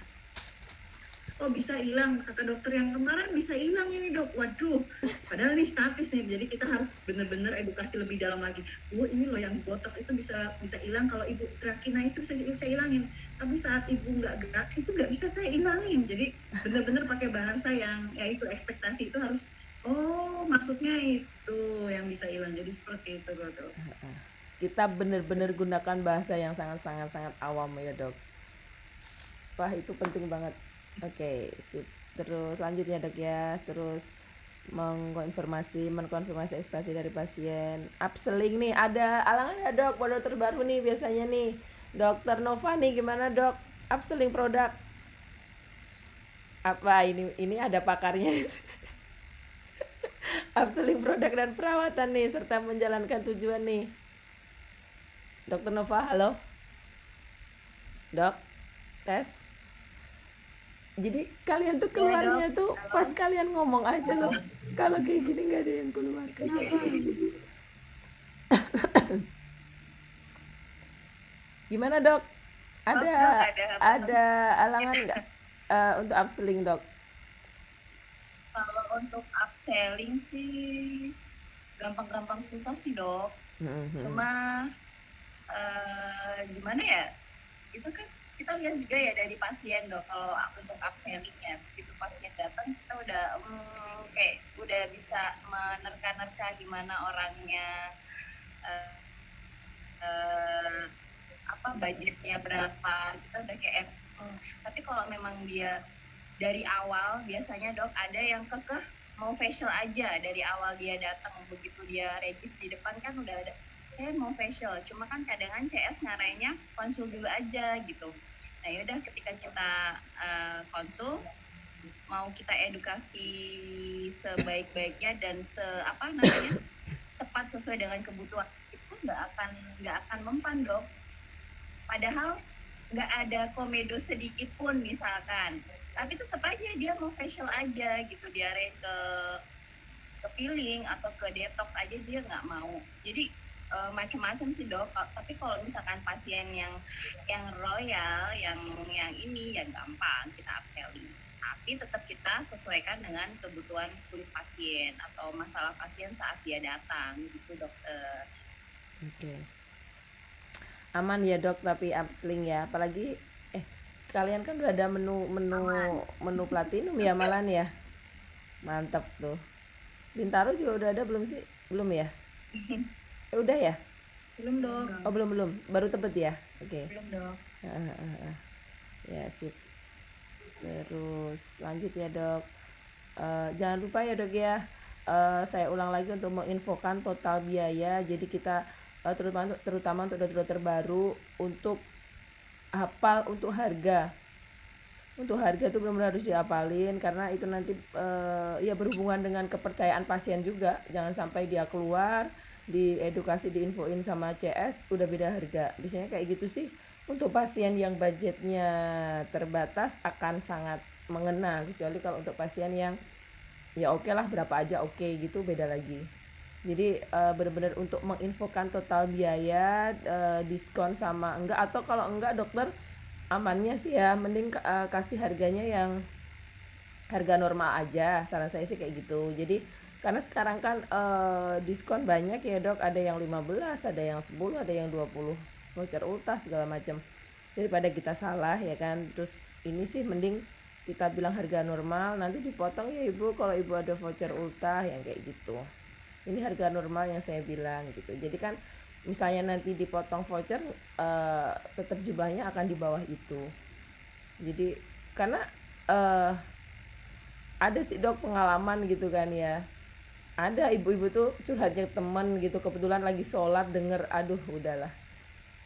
bisa hilang, kata dokter yang kemarin bisa hilang ini Dok, waduh padahal ini statis nih. Jadi kita harus benar-benar edukasi lebih dalam lagi. Ini loh yang botok itu bisa hilang kalau ibu gerakin, nah itu bisa hilangin, tapi saat ibu nggak gerak itu nggak bisa saya hilangin. Jadi benar-benar pakai bahasa yang ya itu ekspektasi itu harus maksudnya itu yang bisa hilang. Jadi seperti itu Dok. Kita benar-benar gunakan bahasa yang sangat awam ya Dok. Wah itu penting banget. Oke, sip. Terus lanjutnya Dok ya. Terus mengkonfirmasi ekspektasi dari pasien. Upselling nih, ada alangan ya Dok buat dokter baru nih biasanya nih. Dokter Nova nih gimana Dok? Upselling produk. Apa ini ada pakarnya. Upselling produk dan perawatan nih serta menjalankan tujuan nih. Dokter Nova, halo? Dok, tes. Jadi kalian tuh keluarnya tuh pas kalian ngomong aja loh. Kalau kayak gini nggak ada yang keluar. Kenapa? Gimana Dok? Ada alangan nggak untuk upselling Dok? Kalau untuk upselling sih gampang-gampang susah sih Dok. Cuma gimana ya? Itu kan kita lihat juga ya dari pasien Dok. Kalau untuk upsellingnya, begitu pasien datang kita udah bisa menerka-nerka gimana orangnya, budgetnya berapa, kita udah kayak tapi kalau memang dia dari awal biasanya Dok ada yang kekeh mau facial aja dari awal dia datang, begitu dia regis di depan kan udah ada saya mau facial, cuma kan kadang CS ngarainya konsul dulu aja gitu. Nah yaudah ketika kita konsul, mau kita edukasi sebaik-baiknya dan tepat sesuai dengan kebutuhan, itu nggak akan mempan Dok. Padahal nggak ada komedo sedikit pun misalkan, tapi tetap aja dia mau facial aja gitu, diare ke peeling atau ke detox aja dia nggak mau. Jadi macam-macam sih Dok. Tapi kalau misalkan pasien yang royal, yang ini ya gampang kita upselling. Tapi tetap kita sesuaikan dengan kebutuhan kulit pasien atau masalah pasien saat dia datang gitu Dokter. Oke. Aman ya Dok, tapi upselling ya. Apalagi kalian kan udah ada menu platinum ya malan ya. Mantap tuh. Bintaro juga udah ada belum sih? Belum ya? Udah ya? Belum Dok. Oh belum. Baru Tebet ya? Oke. Belum Dok. Ya sip. Terus lanjut ya Dok. Jangan lupa ya Dok ya. Saya ulang lagi untuk menginfokan total biaya. Jadi kita terutama untuk dokter baru untuk hafal untuk harga. Untuk harga itu benar-benar harus dihafalin karena itu nanti ya berhubungan dengan kepercayaan pasien juga. Jangan sampai dia keluar diedukasi, diinfoin sama CS udah beda harga. Biasanya kayak gitu sih. Untuk pasien yang budgetnya terbatas akan sangat mengena, kecuali kalau untuk pasien yang ya oke lah berapa aja oke gitu beda lagi. Jadi benar-benar untuk menginfokan total biaya, diskon sama enggak, atau kalau enggak dokter amannya sih ya mending kasih harganya yang harga normal aja, saran saya sih kayak gitu. Jadi karena sekarang kan diskon banyak ya dok, ada yang 15, ada yang 10, ada yang 20 voucher ultah segala macam. Daripada kita salah ya kan, terus ini sih mending kita bilang harga normal, nanti dipotong ya ibu kalau ibu ada voucher ultah yang kayak gitu. Ini harga normal yang saya bilang gitu. Jadi kan misalnya nanti dipotong voucher, tetap jumlahnya akan di bawah itu. Jadi karena ada sih dok pengalaman gitu kan ya, ada ibu-ibu tuh curhatnya temen gitu, kebetulan lagi sholat denger, aduh udahlah.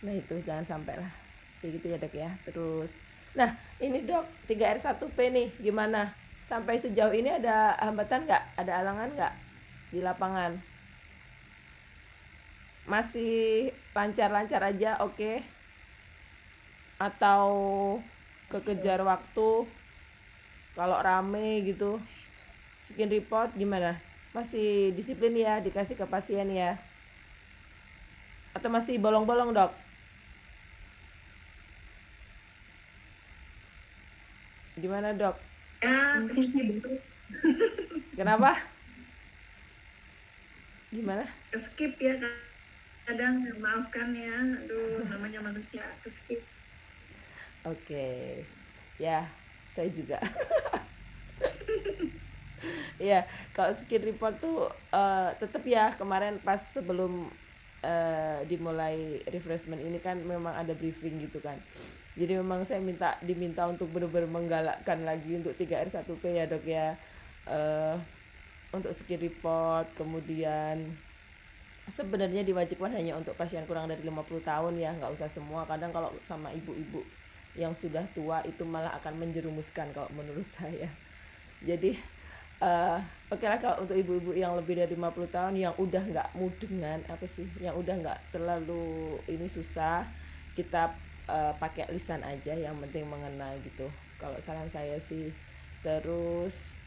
Nah itu jangan sampai lah kayak gitu ya dok ya. Terus nah ini dok 3R1P nih gimana, sampai sejauh ini ada hambatan nggak, ada halangan nggak di lapangan? Masih lancar-lancar aja oke? Atau kekejar waktu kalau rame gitu? Skin report gimana, masih disiplin ya dikasih ke pasien ya, atau masih bolong-bolong dok? Gimana dok? Ya, Kenapa? Gimana? skip ya kadang, maafkan ya, aduh namanya manusia, skip. Oke. Ya, saya juga. Ya, kalau skin report tuh tetap ya kemarin pas sebelum dimulai refreshment ini kan memang ada briefing gitu kan. Jadi memang saya diminta untuk benar-benar menggalakkan lagi untuk 3R1P ya dok ya. Untuk skin report, kemudian sebenarnya diwajibkan hanya untuk pasien kurang dari 50 tahun ya, nggak usah semua. Kadang kalau sama ibu-ibu yang sudah tua itu malah akan menjerumuskan kalau menurut saya. Jadi oke lah kalau untuk ibu-ibu yang lebih dari 50 tahun yang udah nggak mudengan, apa sih, yang udah nggak terlalu ini susah, kita pakai lisan aja yang penting mengena gitu kalau saran saya sih. Terus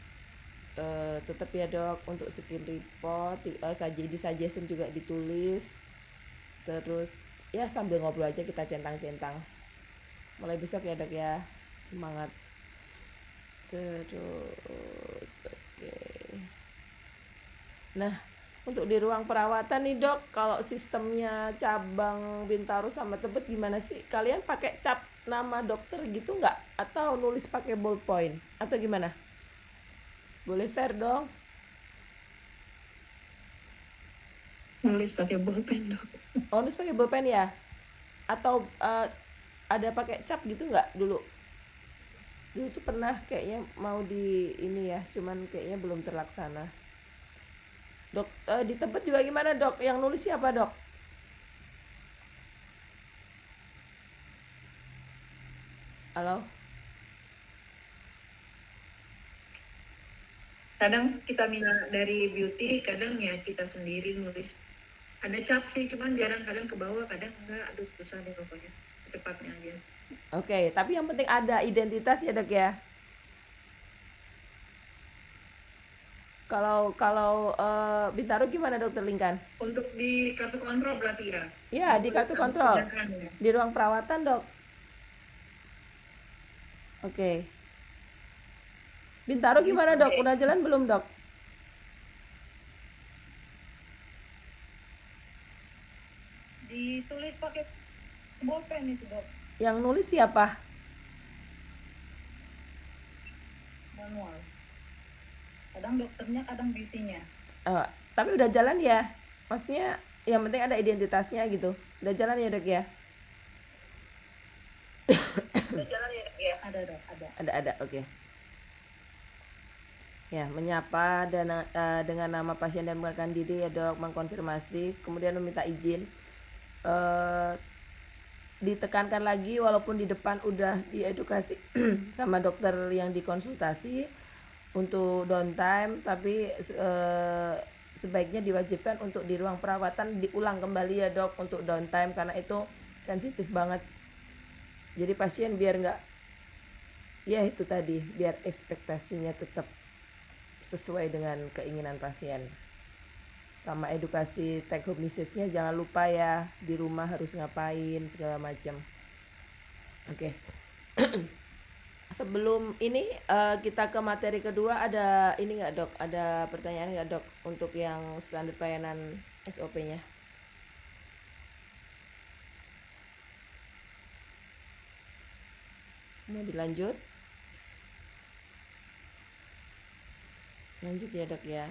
tetap ya dok untuk skin report di suggestion juga ditulis. Terus ya sambil ngobrol aja kita centang-centang. Mulai besok ya dok ya, semangat. Terus oke. Nah untuk di ruang perawatan nih dok, kalau sistemnya cabang Bintaro sama Tebet gimana sih? Kalian pakai cap nama dokter gitu nggak? Atau nulis pakai ballpoint? Atau gimana? Boleh share dong. Nulis pakai bolpen dok. Oh nulis pakai bolpen ya? Atau ada pakai cap gitu nggak dulu? Dulu tuh pernah kayaknya mau di ini ya, cuman kayaknya belum terlaksana. Dok, di Tebet juga gimana dok? Yang nulis siapa dok? Halo? Kadang kita minta dari beauty, kadang ya kita sendiri nulis. Ada cap sih, cuman jarang, kadang ke bawah, kadang enggak. Aduh, susah deh pokoknya. Secepatnya aja. Oke, tapi yang penting ada identitas ya dok ya. Kalau Bintaro gimana dokter Lingkan? Untuk di kartu kontrol berarti ya? Iya di kartu kontrol, di ruang perawatan dok. Oke. Bintaro gimana dok? Udah jalan belum dok? Ditulis pakai bolpen itu dok. Yang nulis siapa? Manual. Kadang dokternya, kadang beauty-nya. Tapi udah jalan ya? Maksudnya yang penting ada identitasnya gitu. Udah jalan ya dok ya? Udah jalan ya? Ya. Ada dok, ada. Ada, oke. Ya, menyapa dengan nama pasien dan mengenalkan diri ya dok, mengkonfirmasi, kemudian meminta izin. Ditekankan lagi walaupun di depan udah diedukasi sama dokter yang dikonsultasi untuk downtime, tapi sebaiknya diwajibkan untuk di ruang perawatan diulang kembali ya dok untuk downtime, karena itu sensitif banget. Jadi pasien biar nggak, ya itu tadi, biar ekspektasinya tetap sesuai dengan keinginan pasien. Sama edukasi take home message-nya jangan lupa ya, di rumah harus ngapain segala macam. Oke. Sebelum ini kita ke materi kedua, ada ini nggak dok? Ada pertanyaan nggak dok untuk yang standar pelayanan SOP-nya? Mau dilanjut? Lanjut ya dok ya.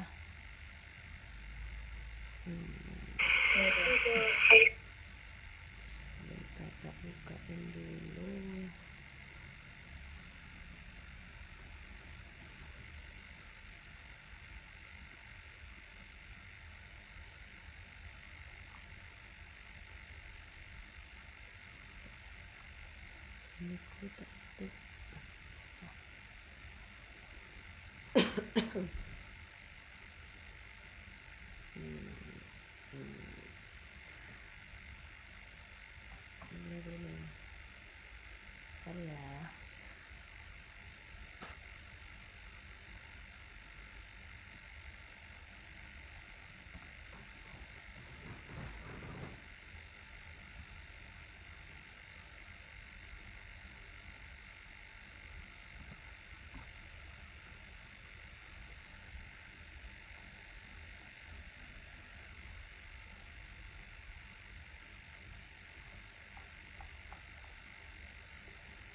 Sebentar, tak bukain dulu. Ini kok tak tutup. Ini dulu. Bentar ya.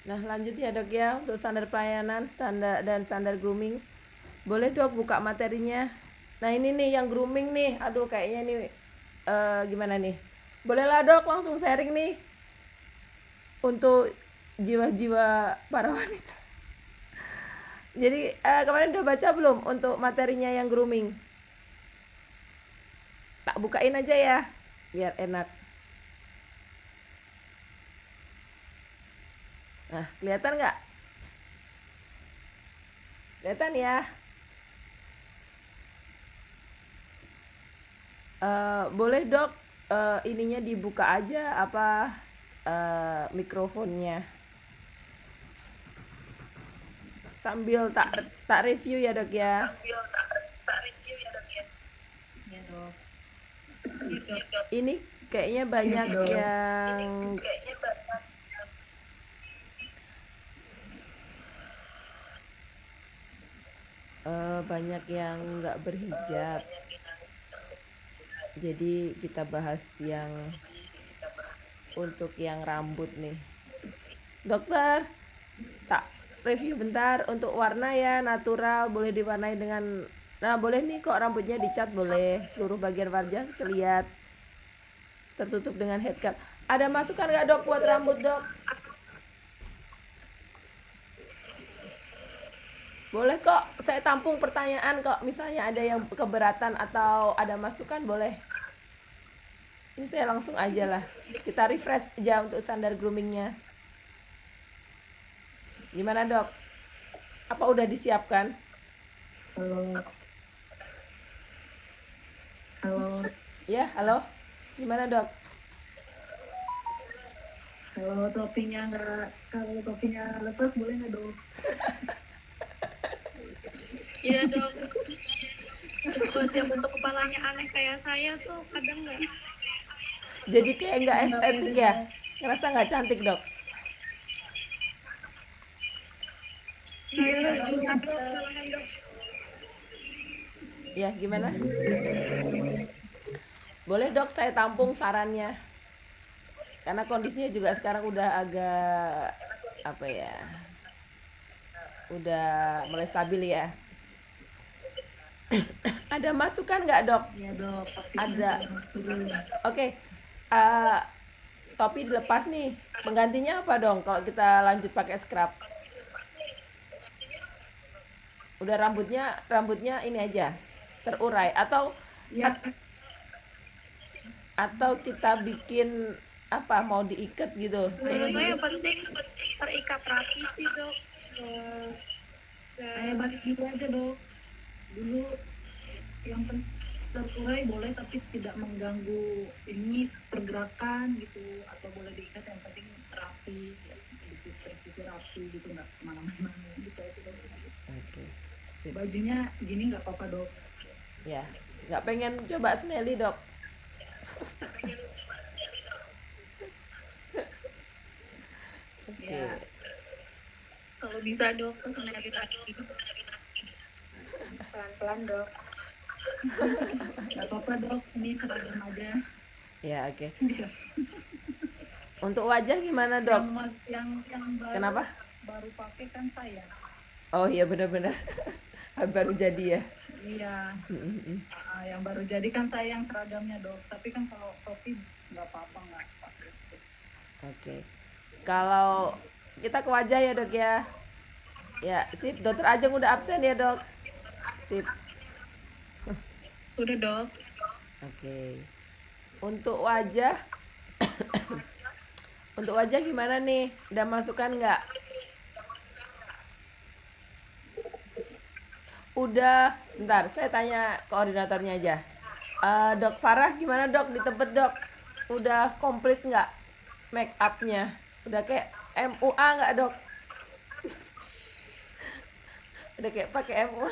Nah lanjut ya dok ya, untuk standar pelayanan standar grooming. Boleh dok buka materinya. Nah ini nih yang grooming nih, aduh kayaknya nih gimana nih. Bolehlah dok langsung sharing nih untuk jiwa-jiwa para wanita. Jadi kemarin udah baca belum untuk materinya yang grooming? Tak bukain aja ya, biar enak. Nah, kelihatan nggak? Kelihatan ya? Boleh dok, ininya dibuka aja apa mikrofonnya. Sambil tak review ya dok ya. Ya dok. Ini kayaknya banyak yang banyak yang nggak berhijab. Jadi kita bahas yang untuk yang rambut nih. Dokter, tak review bentar untuk warna ya, natural, boleh diwarnai dengan, nah boleh nih kok rambutnya dicat, boleh seluruh bagian wajah terlihat tertutup dengan headcap. Ada masukan nggak dok buat rambut dok? Boleh kok, saya tampung pertanyaan kok. Misalnya ada yang keberatan atau ada masukan, boleh. Ini saya langsung aja lah. Kita refresh aja untuk standar groomingnya. Gimana dok? Apa udah disiapkan? Halo. Ya, halo. Gimana dok? Kalau topinya lepas boleh nggak dok? Iya dok. Buat yang bentuk kepalanya aneh kayak saya tuh kadang nggak. Jadi kayak nggak estetik ya? Ngerasa nggak cantik dok? Ya gimana? Boleh dok saya tampung sarannya. Karena kondisinya juga sekarang udah agak apa ya? Udah mulai stabil ya. Ada masukan nggak dok? Ya dok. Ada. Oke. Topi dilepas nih. Penggantinya apa dong kalau kita lanjut pakai scrub? Udah rambutnya ini aja terurai atau Ya. Atau kita bikin apa, mau diikat gitu? Menurut saya yang penting terikat rapi sih dok. Kayak balik gitu aja dok. Dulu yang terurai boleh, tapi tidak mengganggu ini pergerakan gitu, atau boleh diikat, yang penting rapi, ya, presisi rapi gitu, nggak kemana-mana gitu aja dok. Oke, sip. Bajunya gini nggak apa-apa dok. Ya, nggak pengen coba Snelly dok? Oke. Ya, Kalau bisa dok, pesan lagi. Pelan-pelan dok. nggak apa-apa dok, ini seragam aja. Ya, oke. Iya. Untuk wajah gimana dok? yang baru, Kenapa? baru pakai kan saya. Oh iya benar-benar. Baru jadi ya. Iya. Yang baru jadi kan saya yang seragamnya dok. Tapi kan kalau topi nggak apa-apa, nggak pakai. Oke. Kalau kita ke wajah ya dok ya. Ya sip. Dokter Ajeng udah absen ya dok. Sip. Udah dok. Oke. Untuk wajah, untuk wajah gimana nih? Udah masukan nggak? Udah. Sebentar, saya tanya koordinatornya aja. Dok Farah gimana dok di Tebet dok? Udah komplit nggak make upnya? Udah kayak MUA nggak dok? Udah kayak pakai MUA?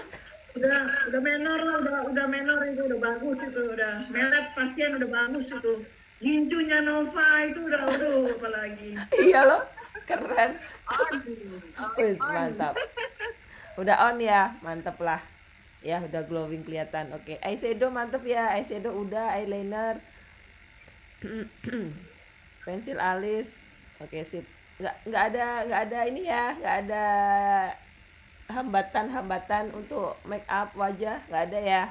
Udah menor lah, udah menor itu udah bagus itu, udah merek pasien udah bagus itu. Ginjunya Nova itu udah apalagi. Iya loh, keren. Wih, mantap. Udah on ya, mantep lah. Ya udah glowing kelihatan. Oke, eyeshadow mantep ya, eyeshadow udah, eyeliner, pensil alis. Oke sip. Nggak ada ini ya, nggak ada hambatan untuk make up wajah, nggak ada ya.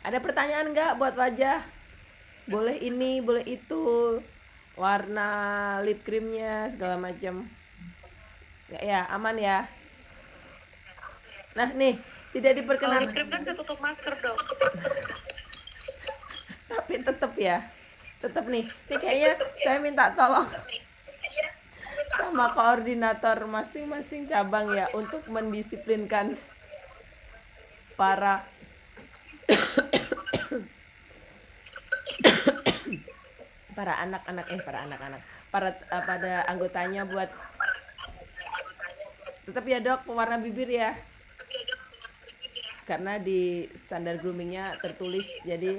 Ada pertanyaan nggak buat wajah? Boleh ini, boleh itu, warna lip creamnya segala macam. Nggak ya, aman ya. Nah nih, tidak diperkenankan. Lip cream kan ketutup masker dok. Tapi tetap nih kayaknya saya minta tolong sama koordinator masing-masing cabang ya untuk mendisiplinkan para pada anggotanya buat tetap ya dok pewarna bibir ya, karena di standar groomingnya tertulis, jadi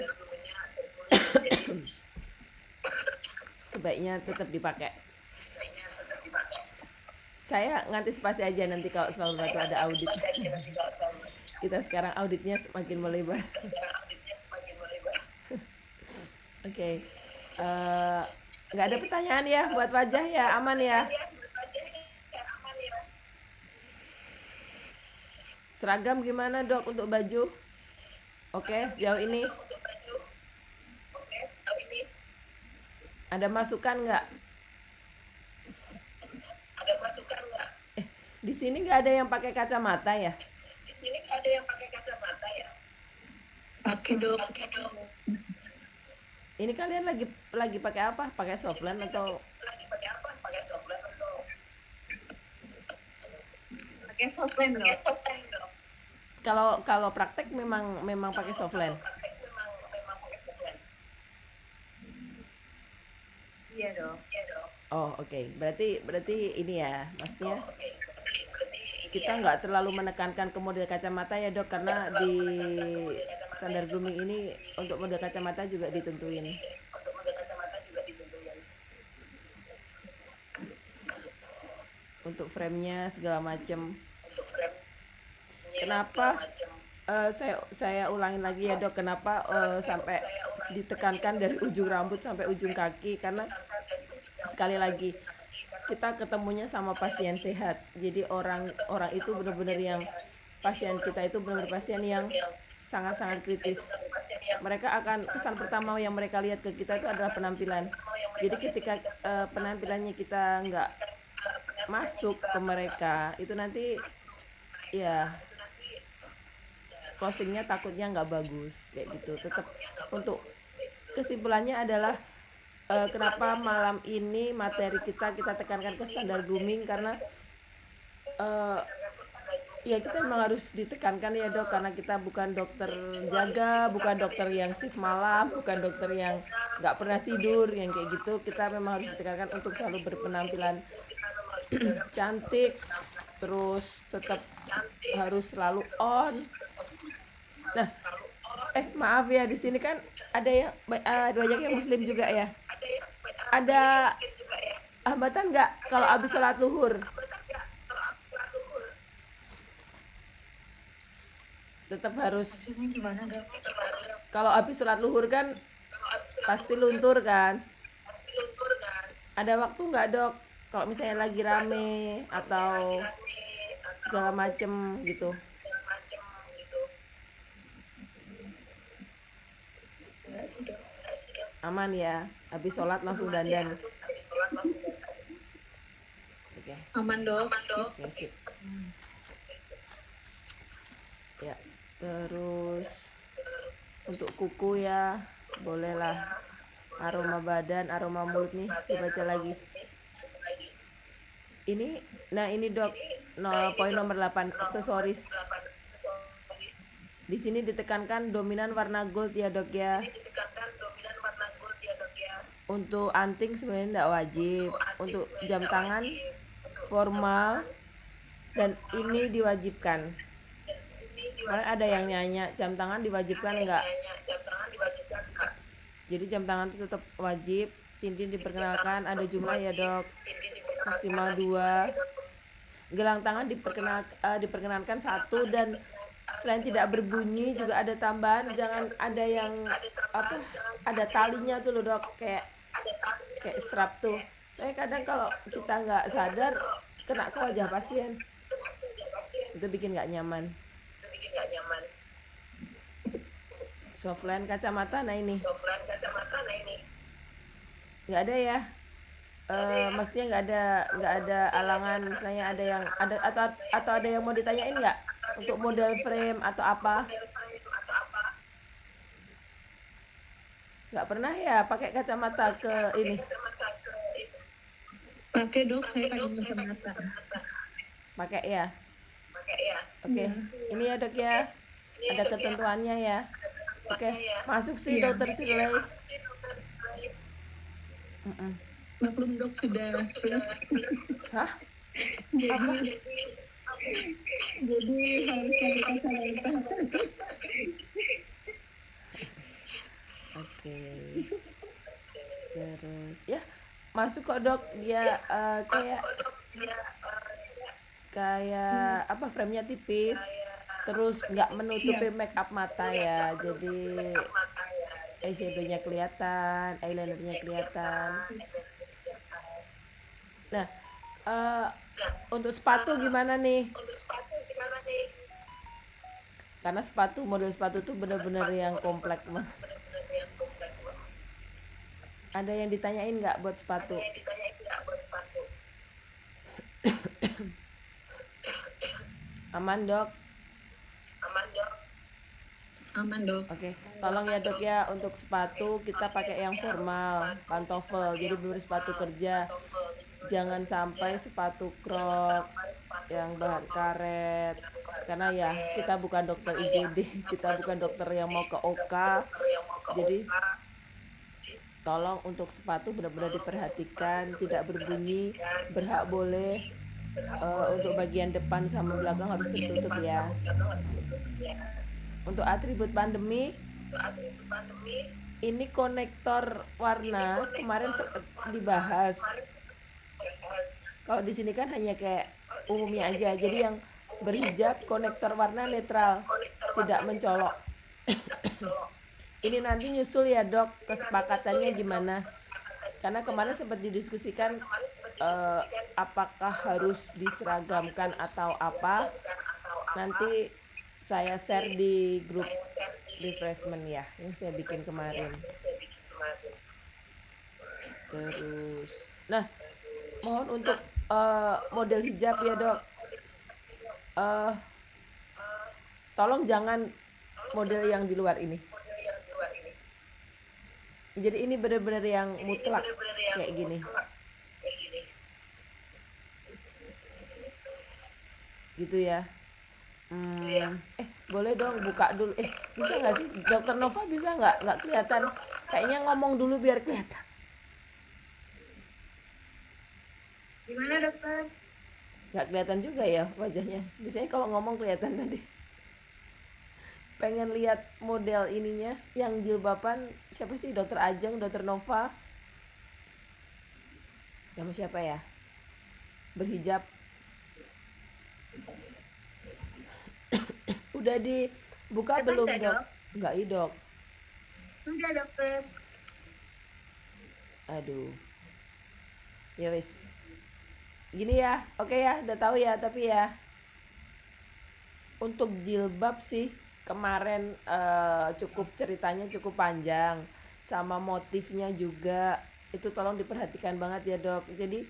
sebaiknya tetap dipakai. Saya ngantisipasi aja nanti kalau Smile Batu ada audit. Kita sekarang auditnya semakin melebar. Oke. Nggak ada pertanyaan ya buat wajah ya, aman ya. Seragam gimana dok untuk baju? Oke, sejauh ini ada masukan nggak? Di sini nggak ada yang pakai kacamata ya? Pakai dok. Ini kalian lagi pakai apa? Pakai softland atau? Pakai softland dok. Kalau praktek memang pakai softland. Iya dok. Oh oke. Berarti ini ya, maksudnya kita nggak terlalu menekankan ke model kacamata ya dok, karena di standar grooming ini untuk model kacamata juga ditentuin. Untuk frame-nya segala macam. Kenapa? Saya ulangin lagi ya dok, kenapa sampai ditekankan dari ujung rambut sampai ujung kaki, karena sekali lagi kita ketemunya sama pasien sehat, jadi orang itu benar-benar yang pasien kita itu benar-benar pasien yang sangat-sangat kritis. Mereka akan, kesan pertama yang mereka lihat ke kita itu adalah penampilan. Jadi ketika penampilannya kita nggak masuk ke mereka, itu nanti ya closingnya takutnya nggak bagus kayak gitu. Tetap untuk kesimpulannya adalah kenapa malam ini materi kita tekankan ke standar grooming, karena ya kita memang harus ditekankan ya dok, karena kita bukan dokter jaga, bukan dokter yang shift malam, bukan dokter yang nggak pernah tidur, yang kayak gitu. Kita memang harus ditekankan untuk selalu berpenampilan cantik, terus tetap harus selalu on. Nah, maaf ya, di sini kan ada yang banyak yang muslim juga ya. Ada hambatan nggak kalau habis sholat luhur? Tetap harus. Kalau habis sholat luhur kan pasti luntur kan? Ada waktu nggak dok? Kalau misalnya lagi rame atau segala macem gitu. Aman ya, habis sholat langsung dandan. Oke. Aman dok. Oke, sip. Ya, terus untuk kuku ya, bolehlah aroma badan, aroma mulut nih dibaca lagi. Ini dok, poin nomor 8, aksesoris. Di sini ditekankan dominan warna gold ya dok ya. Untuk anting sebenarnya tidak wajib. Untuk jam tangan formal dan ini diwajibkan. Kemarin ada yang nanya jam tangan diwajibkan enggak? Jadi jam tangan itu tetap wajib. Cincin diperkenalkan ada jumlah ya dok, maksimal 2. Gelang tangan diperkenalkan 1, dan selain tidak berbunyi juga ada tambahan, jangan ada yang ada talinya tuh loh dok, kayak strap tuh. Saya kadang kalau kita nggak sadar kena ke wajah pasien, itu bikin nggak nyaman. Softline kacamata, nah ini nggak ada ya. Maksudnya nggak ada alangan, misalnya ada yang atau ada yang mau ditanyain nggak untuk model frame atau apa? Nggak pernah ya pakai kacamata ke ini? Pakai dok, saya pakai kacamata. Pakai ya? Oke. Ini ya dok ya, ada ketentuannya ya. Oke, masuk sih dokter Shirley. Maklum dok sudah. Hah? Apa? Jadi harus pakai kacamata. Oke. Terus ya masuk kok dok, dia kayak apa, frame-nya tipis, terus nggak menutupi make up mata ya, jadi eyeshadow-nya kelihatan, eyeliner-nya kelihatan. Nah, untuk sepatu gimana nih? Karena model sepatu tuh benar-benar yang kompleks banget. Ada yang ditanyain nggak buat sepatu? Aman dok? Aman dok. Oke, tolong ya dok ya, untuk sepatu kita pakai yang formal, pantofel, jadi bener sepatu kerja. Jangan sampai sepatu Crocs yang bahan karet, karena ya kita bukan dokter IGD, kita bukan dokter yang mau ke OK. Jadi tolong untuk sepatu benar-benar diperhatikan, tidak berbunyi, berhak boleh. Untuk bagian depan sama belakang harus tertutup ya. Untuk atribut pandemi, ini konektor warna kemarin dibahas. Kalau di sini kan hanya kayak umumnya aja, jadi yang berhijab konektor warna netral, tidak mencolok. Ini nanti nyusul ya dok, kesepakatannya gimana? Karena kemarin sempat didiskusikan apakah harus diseragamkan atau apa. Nanti saya share di grup refreshment ya, yang saya bikin kemarin. Terus, nah mohon untuk model hijab ya dok, tolong jangan model yang di luar ini. Jadi ini benar-benar yang mutlak kayak gini. Gitu ya. Iya. Boleh dong buka dulu. Bisa nggak sih Dokter Nova, bisa nggak kelihatan? Kayaknya ngomong dulu biar kelihatan. Gimana dokter? Nggak kelihatan juga ya wajahnya. Biasanya kalau ngomong kelihatan tadi. Pengen lihat model ininya yang jilbaban. Siapa sih? Dokter Ajeng, Dokter Nova. Sama siapa ya? Berhijab. Udah dibuka Kelihatan belum nggak, dok? Dok? Nggak dok. Sudah dokter. Aduh. Ya wis. Gini ya, oke ya, udah tahu ya, tapi ya untuk jilbab sih kemarin cukup ceritanya cukup panjang, sama motifnya juga itu tolong diperhatikan banget ya dok. Jadi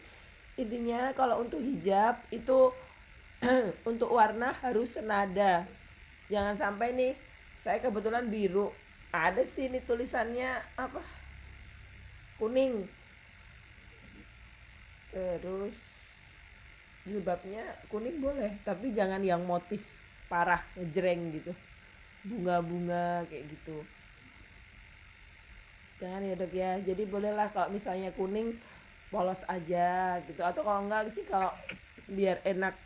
intinya kalau untuk hijab itu untuk warna harus senada, jangan sampai nih saya kebetulan biru, ada sih ini tulisannya apa kuning, terus jilbabnya kuning boleh, tapi jangan yang motif parah ngejreng gitu, bunga-bunga kayak gitu, jangan ya dok ya. Jadi bolehlah kalau misalnya kuning polos aja gitu, atau kalau enggak sih kalau biar enak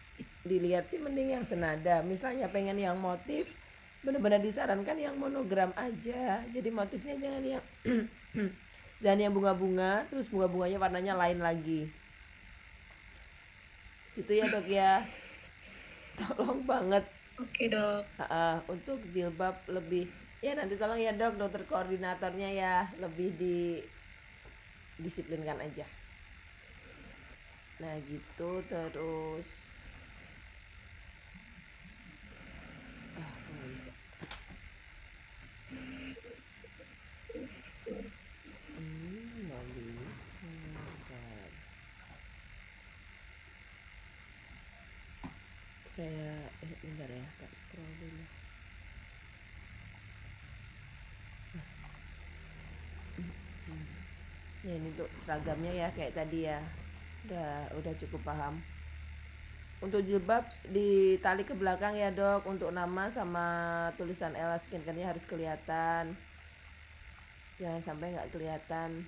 dilihat sih mending yang senada. Misalnya pengen yang motif, benar-benar disarankan yang monogram aja, jadi motifnya jangan yang jangan yang bunga-bunga terus bunga-bunganya warnanya lain lagi. Itu ya dok ya, tolong banget. Oke dok. Untuk jilbab lebih ya nanti tolong ya dok, dokter koordinatornya ya lebih disiplinkan aja. Nah gitu. Terus nggak bisa. Nggak bisa. Bentar. Saya bentar ya, tak scroll dulu. Ya ini tuh seragamnya ya kayak tadi ya, udah cukup paham. Untuk jilbab ditali ke belakang ya dok, untuk nama sama tulisan Ella Skincare-nya harus kelihatan, jangan sampai nggak kelihatan,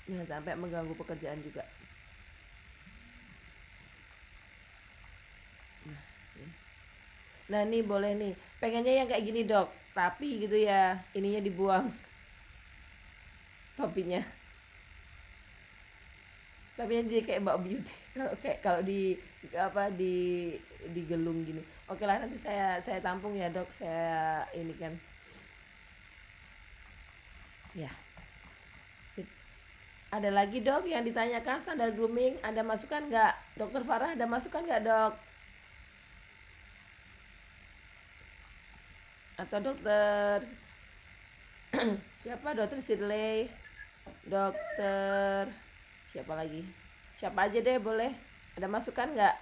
jangan sampai mengganggu pekerjaan juga. Nah nih boleh nih, pengennya yang kayak gini dok, rapi gitu ya, ininya dibuang topinya, tapi jadi kayak Mbak Beauty kayak kalau digelung gini. Oke lah, nanti saya tampung ya dok, saya ini kan ya. Sip. Ada lagi dok yang ditanyakan standar grooming, ada masukan nggak? Dokter Farah ada masukan nggak dok? Atau dokter siapa, dokter Shirley, dokter siapa lagi, siapa aja deh boleh, ada masukan nggak?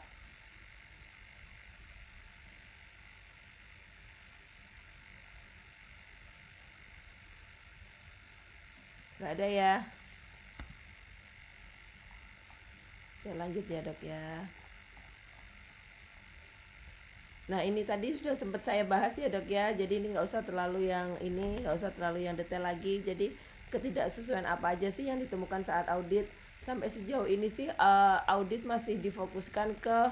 Nggak ada ya, saya lanjut ya dok ya. Nah ini tadi sudah sempat saya bahas ya dok ya, jadi ini nggak usah terlalu yang detail lagi. Jadi ketidaksesuaian apa aja sih yang ditemukan saat audit? Sampai sejauh ini sih audit masih difokuskan ke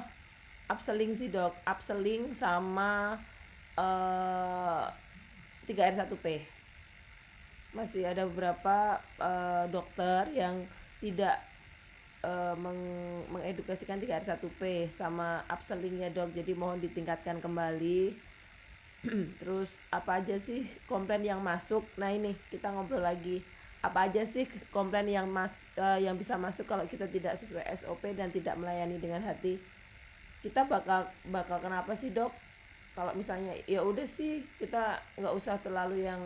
upselling sih dok, upselling sama 3R1P. Masih ada beberapa dokter yang tidak mengedukasikan 3R1P sama upsellingnya dok, jadi mohon ditingkatkan kembali. Terus apa aja sih komplain yang masuk? Nah ini kita ngobrol lagi, apa aja sih komplain yang bisa masuk kalau kita tidak sesuai SOP dan tidak melayani dengan hati? Kita bakal kenapa sih dok? Kalau misalnya ya udah sih kita nggak usah terlalu yang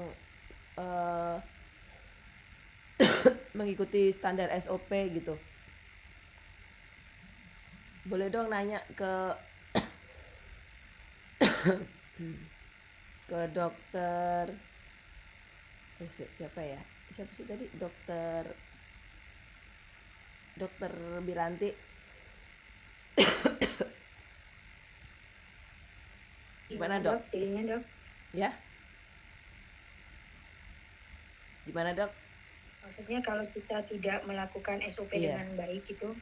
mengikuti standar SOP gitu. Boleh dong nanya ke dokter siapa ya, siapa sih tadi, dokter Biranti. Gimana Gimana dok? dok jadinya dok? Ya, gimana dok? Maksudnya kalau kita tidak melakukan SOP Iya. dengan baik gitu,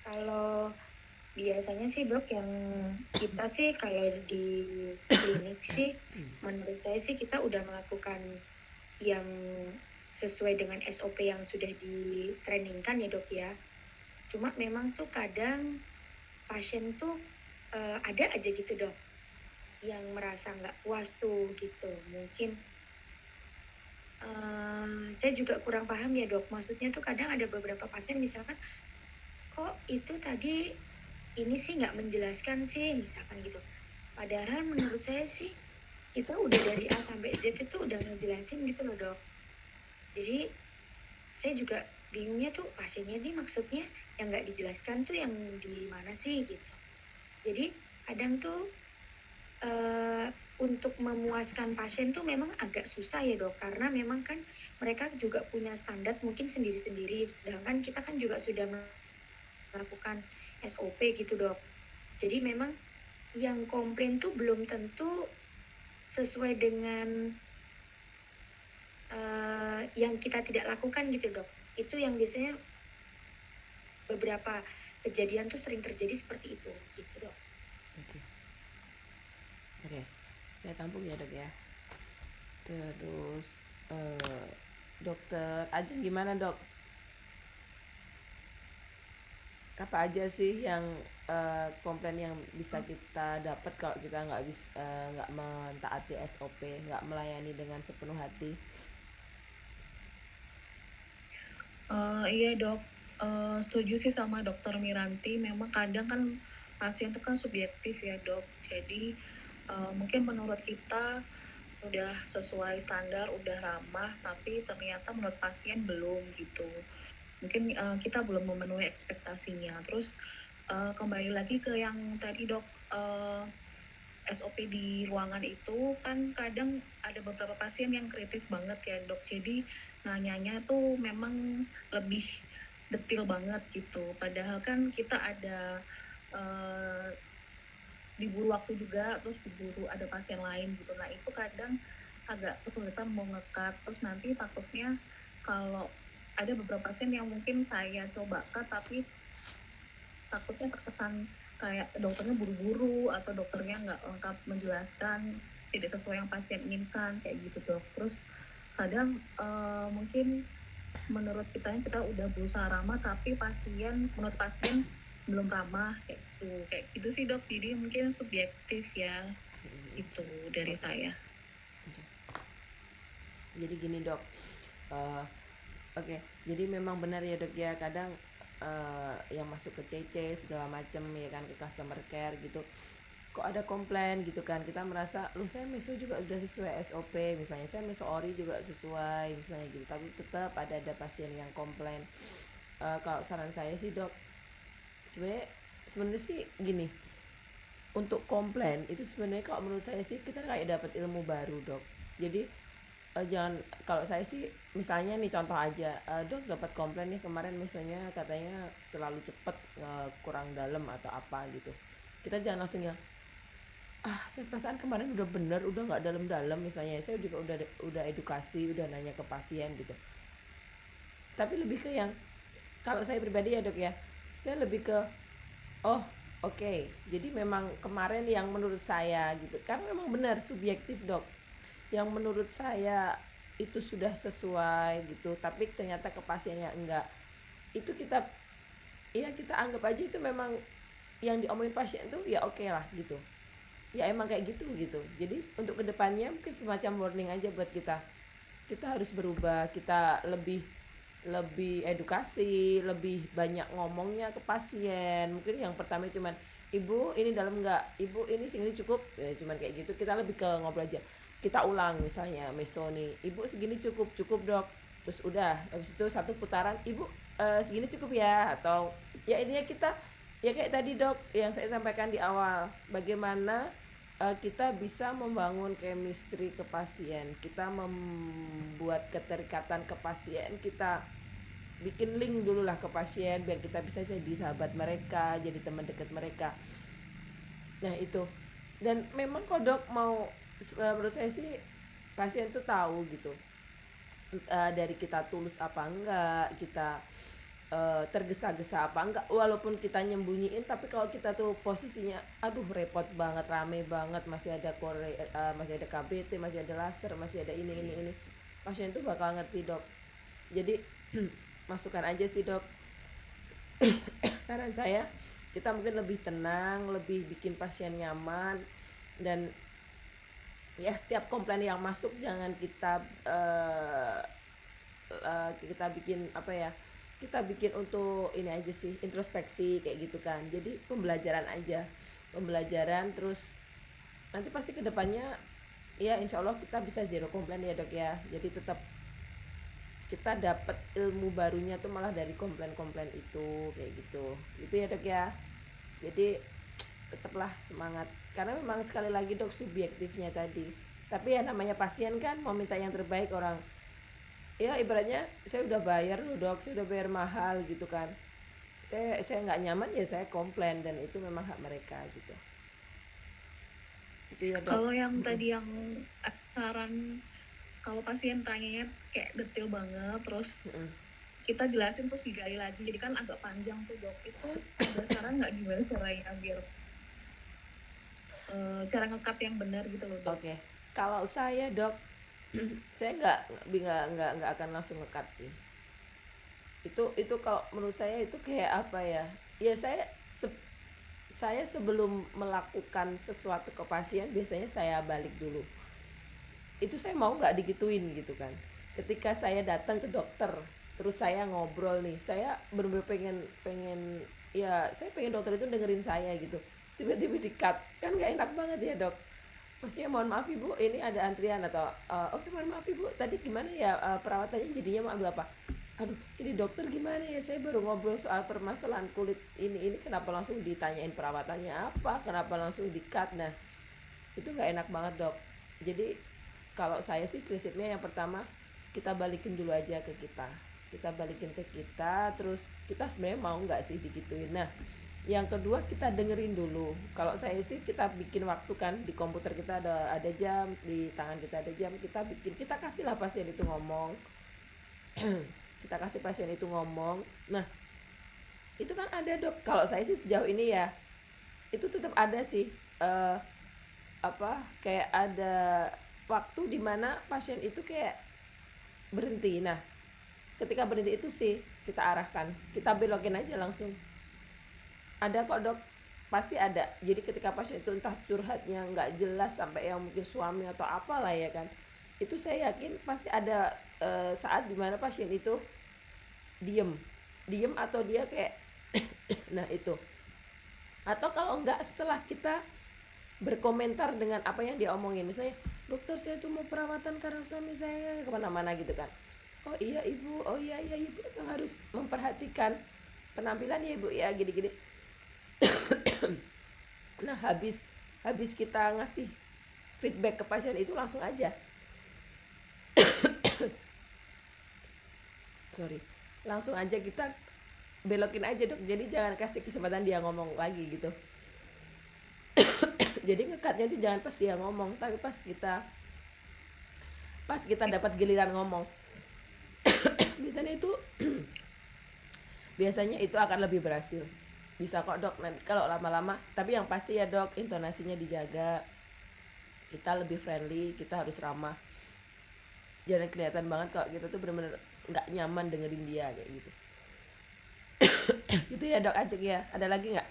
kalau biasanya sih dok yang kita sih kalau di klinik sih menurut saya sih kita udah melakukan yang sesuai dengan SOP yang sudah ditrainingkan ya dok ya. Cuma memang tuh kadang pasien tuh ada aja gitu dok yang merasa nggak puas tuh gitu. Mungkin saya juga kurang paham ya dok. Maksudnya tuh kadang ada beberapa pasien misalkan kok itu tadi ini sih nggak menjelaskan sih misalkan gitu. Padahal menurut saya sih kita udah dari A sampai Z itu udah ngejelasin gitu loh dok. Jadi saya juga bingungnya tuh pasiennya ini maksudnya yang nggak dijelaskan tuh yang di mana sih gitu. Jadi kadang tuh untuk memuaskan pasien tuh memang agak susah ya dok, karena memang kan mereka juga punya standar mungkin sendiri-sendiri, sedangkan kita kan juga sudah melakukan SOP gitu dok. Jadi memang yang komplain tuh belum tentu sesuai dengan yang kita tidak lakukan gitu dok. Itu yang biasanya beberapa kejadian tuh sering terjadi seperti itu gitu dok. Oke, saya tampung ya dok ya. Terus dokter Ajeng gimana dok? Apa aja sih yang komplain yang bisa kita dapat kalau kita nggak mentaati SOP, nggak melayani dengan sepenuh hati? Iya dok, setuju sih sama dokter Miranti. Memang kadang kan pasien itu kan subjektif ya dok. Jadi mungkin menurut kita sudah sesuai standar, udah ramah, tapi ternyata menurut pasien belum gitu. Mungkin kita belum memenuhi ekspektasinya. Terus kembali lagi ke yang tadi dok, SOP di ruangan itu kan kadang ada beberapa pasien yang kritis banget ya dok. Jadi nanyanya tuh memang lebih detail banget gitu. Padahal kan kita ada diburu waktu juga, terus diburu ada pasien lain gitu. Nah itu kadang agak kesulitan mau nge-cut. Terus nanti takutnya kalau ada beberapa pasien yang mungkin saya coba cut tapi takutnya terkesan kayak dokternya buru-buru atau dokternya nggak lengkap menjelaskan, tidak sesuai yang pasien inginkan kayak gitu dok. Terus kadang mungkin menurut kita udah berusaha ramah tapi menurut pasien belum ramah kayak gitu sih dok. Jadi mungkin subjektif ya, itu dari saya. Jadi gini dok, oke, jadi memang benar ya dok ya, kadang yang masuk ke CC segala macem ya kan, ke customer care gitu, kok ada komplain gitu kan, kita merasa loh saya meso juga udah sesuai SOP, misalnya saya meso ori juga sesuai misalnya gitu, tapi tetap ada pasien yang komplain. Kalau saran saya sih dok, sebenarnya sih gini, untuk komplain itu sebenarnya kalau menurut saya sih kita kayak dapat ilmu baru dok. Jadi jangan, kalau saya sih misalnya nih contoh aja, dok dapat komplain nih kemarin mesonya katanya terlalu cepet, kurang dalam atau apa gitu, kita jangan langsung ya saya perasaan kemarin udah bener, udah nggak dalam-dalam, misalnya saya juga udah edukasi, udah nanya ke pasien gitu. Tapi lebih ke yang, kalau saya pribadi ya dok ya, saya lebih ke oke, jadi memang kemarin yang menurut saya gitu, karena memang benar subjektif dok, yang menurut saya itu sudah sesuai gitu, tapi ternyata ke pasiennya enggak, itu kita anggap aja itu memang yang diomongin pasien tuh ya oke lah gitu, ya emang kayak gitu. Jadi untuk kedepannya mungkin semacam warning aja buat kita harus berubah, kita lebih edukasi, lebih banyak ngomongnya ke pasien. Mungkin yang pertama cuman, ibu ini dalam enggak, ibu ini segini cukup, ya cuman kayak gitu, kita lebih ke ngobrol aja. Kita ulang misalnya meso nih, ibu segini cukup dok, terus udah habis itu satu putaran, ibu segini cukup ya, atau ya intinya kita ya kayak tadi dok yang saya sampaikan di awal, bagaimana kita bisa membangun chemistry ke pasien, kita membuat keterikatan ke pasien, kita bikin link dulu lah ke pasien biar kita bisa jadi sahabat mereka, jadi teman dekat mereka. Nah itu, dan memang kok dok mau, menurut saya sih pasien tuh tahu gitu, dari kita tulus apa enggak, kita tergesa-gesa apa enggak, walaupun kita nyembunyiin, tapi kalau kita tuh posisinya aduh repot banget, rame banget, masih ada masih ada KBT, masih ada laser, masih ada ini, pasien tuh bakal ngerti dok. Jadi masukan aja sih dok, saran saya kita mungkin lebih tenang, lebih bikin pasien nyaman, dan ya setiap komplain yang masuk jangan kita kita bikin apa ya, kita bikin untuk ini aja sih, introspeksi kayak gitu kan. Jadi pembelajaran aja, pembelajaran, terus nanti pasti kedepannya ya insya Allah kita bisa zero komplain ya dok ya. Jadi tetap kita dapat ilmu barunya tuh malah dari komplain-komplain itu kayak gitu ya dok ya. Jadi tetaplah semangat, karena memang sekali lagi dok subjektifnya tadi, tapi ya namanya pasien kan mau minta yang terbaik. Orang ya ibaratnya saya udah bayar loh dok, saya udah bayar mahal gitu kan, saya nggak nyaman ya saya komplain, dan itu memang hak mereka gitu. Itu ya dok. Kalau yang tadi yang saran, kalau pasien tanyanya kayak detail banget, terus kita jelasin terus digali lagi, jadi kan agak panjang tuh dok. Itu ada saran nggak gimana caranya biar cara nge-cut yang benar gitu loh dok? Oke. Kalau saya dok, saya nggak akan langsung nge-cut sih. Itu kalau menurut saya itu kayak apa ya? Ya saya sebelum melakukan sesuatu ke pasien biasanya saya balik dulu. Itu saya mau nggak digituin gitu kan. Ketika saya datang ke dokter, terus saya ngobrol nih, saya benar-benar pengen ya, saya pengen dokter itu dengerin saya gitu. Tiba-tiba di-cut, kan nggak enak banget ya dok. Maksudnya mohon maaf ibu, ini ada antrian, atau oke mohon maaf ibu, tadi gimana ya perawatannya, jadinya mau ambil apa? Aduh ini dokter gimana ya, saya baru ngobrol soal permasalahan kulit ini kenapa langsung ditanyain perawatannya apa, kenapa langsung di-cut. Nah itu nggak enak banget dok. Jadi kalau saya sih prinsipnya yang pertama kita balikin dulu aja ke kita balikin ke kita, terus kita sebenarnya mau nggak sih digituin. Nah yang kedua kita dengerin dulu. Kalau saya sih kita bikin waktu kan, di komputer kita ada jam, di tangan kita ada jam, kita kasihlah pasien itu ngomong. Kita kasih pasien itu ngomong. Nah itu kan ada dok, kalau saya sih sejauh ini ya itu tetap ada sih kayak ada waktu dimana pasien itu kayak berhenti. Nah ketika berhenti itu sih kita arahkan, kita belokin aja langsung. Ada kok dok, pasti ada. Jadi ketika pasien itu entah curhatnya nggak jelas sampai yang mungkin suami atau apalah ya kan, itu saya yakin pasti ada saat dimana pasien itu diem atau dia kayak nah itu. Atau kalau enggak setelah kita berkomentar dengan apa yang dia omongin, misalnya dokter saya tuh mau perawatan karena suami saya kemana-mana gitu kan. Oh iya ibu, oh iya ibu memang harus memperhatikan penampilan ya ibu ya, gini-gini. Nah habis kita ngasih feedback ke pasien itu langsung aja langsung aja kita belokin aja dok. Jadi jangan kasih kesempatan dia ngomong lagi gitu. Jadi ngekatnya itu jangan pas dia ngomong, tapi pas kita dapat giliran ngomong. biasanya itu akan lebih berhasil. Bisa kok dok nanti kalau lama-lama, tapi yang pasti ya dok intonasinya dijaga, kita lebih friendly, kita harus ramah. Jangan kelihatan banget kalau kita tuh benar-benar nggak nyaman dengerin dia kayak gitu. Gitu ya dok Ajeng ya. Ada lagi nggak?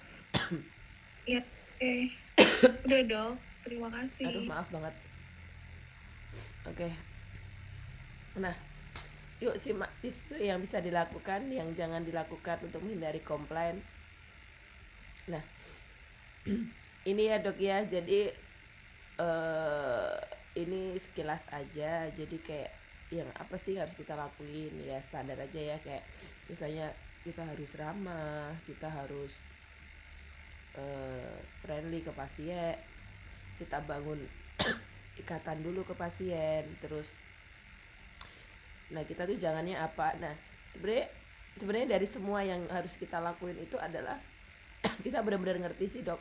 Iya, udah dok, terima kasih. Aduh maaf banget. Oke. Nah yuk simak tips tuh yang bisa dilakukan, yang jangan dilakukan untuk menghindari komplain. Nah ini ya dok ya, jadi ini sekilas aja. Jadi kayak yang apa sih harus kita lakuin ya, standar aja ya, kayak misalnya kita harus ramah, kita harus friendly ke pasien, kita bangun ikatan dulu ke pasien. Terus nah kita tuh jangannya apa, nah sebenarnya sebenarnya dari semua yang harus kita lakuin itu adalah kita benar-benar ngerti sih dok.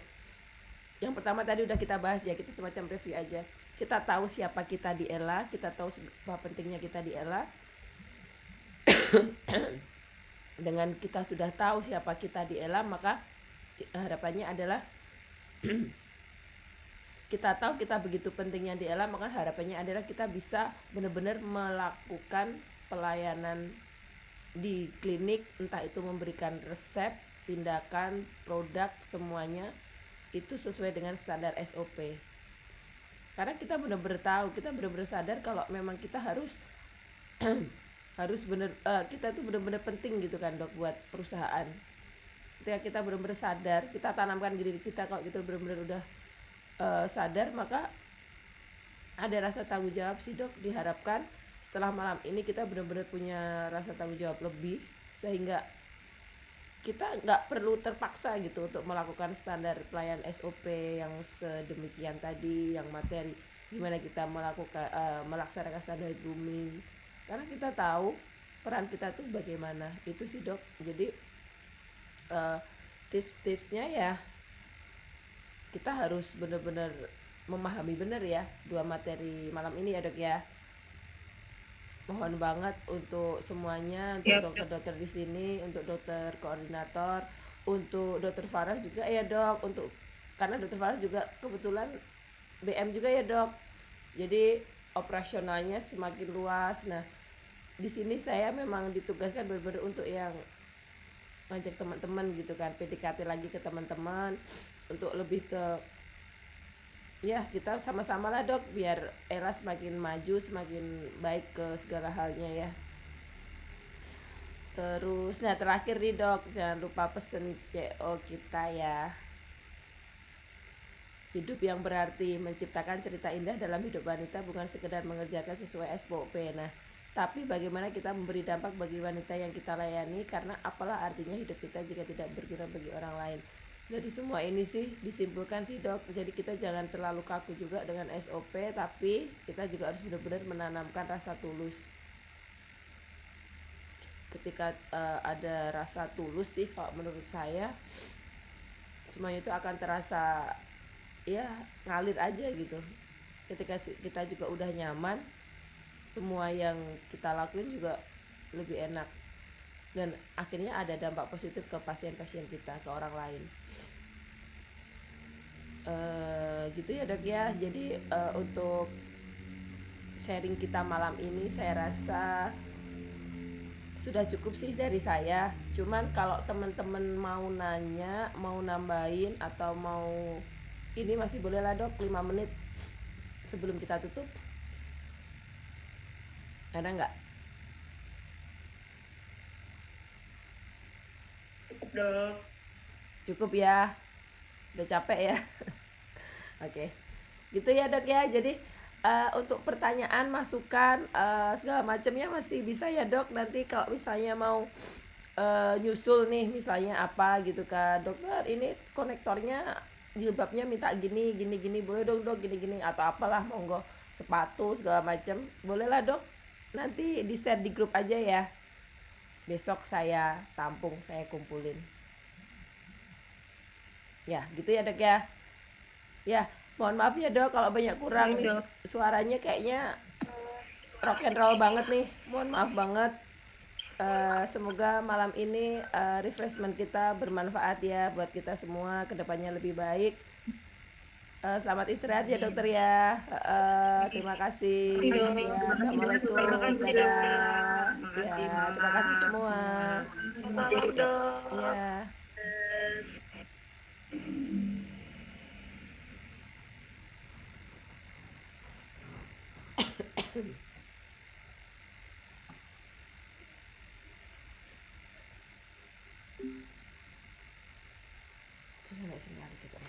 Yang pertama tadi udah kita bahas ya, kita semacam review aja. Kita tahu siapa kita di ELA, kita tahu seberapa pentingnya kita di ELA. Dengan kita sudah tahu siapa kita di ELA, maka harapannya adalah kita tahu kita begitu pentingnya di ELA, maka harapannya adalah kita bisa benar-benar melakukan pelayanan di klinik, entah itu memberikan resep, tindakan, produk, semuanya itu sesuai dengan standar SOP. Karena kita benar-benar tahu, kita benar-benar sadar kalau memang kita harus kita tuh benar-benar penting gitu kan dok buat perusahaan. Ketika kita benar-benar sadar, kita tanamkan diri kita, kalau gitu benar-benar udah sadar, maka ada rasa tanggung jawab sih dok. Diharapkan setelah malam ini kita benar-benar punya rasa tanggung jawab lebih, sehingga kita nggak perlu terpaksa gitu untuk melakukan standar pelayanan SOP yang sedemikian tadi, yang materi gimana kita melaksanakan standar grooming, karena kita tahu peran kita tuh bagaimana. Itu sih dok. Jadi tips-tipsnya ya kita harus benar-benar memahami benar ya 2 materi malam ini ya dok ya. Mohon banget untuk semuanya, untuk dokter-dokter di sini, untuk dokter koordinator, untuk dokter Farah juga ya dok, karena dokter Farah juga kebetulan BM juga ya dok. Jadi operasionalnya semakin luas. Nah, di sini saya memang ditugaskan benar-benar untuk yang ngajak teman-teman gitu kan, PDKT lagi ke teman-teman untuk lebih ke ya kita sama-sama lah dok, biar ELA semakin maju, semakin baik ke segala halnya ya. Terus nah terakhir nih dok, jangan lupa pesen CO kita ya. Hidup yang berarti, menciptakan cerita indah dalam hidup wanita bukan sekedar mengerjakan sesuai SOP. Nah, tapi bagaimana kita memberi dampak bagi wanita yang kita layani, karena apalah artinya hidup kita jika tidak berguna bagi orang lain. Dari semua ini sih disimpulkan sih dok, jadi kita jangan terlalu kaku juga dengan SOP, tapi kita juga harus benar-benar menanamkan rasa tulus. Ketika ada rasa tulus sih, kalau menurut saya semuanya itu akan terasa ya ngalir aja gitu. Ketika kita juga udah nyaman, semua yang kita lakuin juga lebih enak, dan akhirnya ada dampak positif ke pasien-pasien kita, ke orang lain. Gitu ya dok ya. Jadi untuk sharing kita malam ini saya rasa sudah cukup sih dari saya. Cuman kalau teman-teman mau nanya, mau nambahin atau mau ini masih boleh lah dok, 5 menit sebelum kita tutup. Ada nggak? Cukup dok. Cukup ya. Udah capek ya. Oke. Gitu ya dok ya. Jadi untuk pertanyaan, masukan, segala macamnya masih bisa ya dok. Nanti kalau misalnya mau nyusul nih, misalnya apa gitu kan, dokter ini konektornya jilbabnya minta gini, boleh dong dok, gini, atau apalah, monggo, sepatu segala macam, boleh lah dok. Nanti di share di grup aja ya. Besok saya tampung, saya kumpulin. Ya, gitu ya dok ya. Ya, mohon maaf ya dok kalau banyak kurang nih, suaranya kayaknya rock and roll banget nih. Mohon maaf banget. Semoga malam ini refreshment kita bermanfaat ya buat kita semua, kedepannya lebih baik. Selamat istirahat ya dokter ya. Terima kasih. Ya, assalamualaikum. Dadah. Ya, terima kasih semua. Ya. Terus sampai sini lagi kita.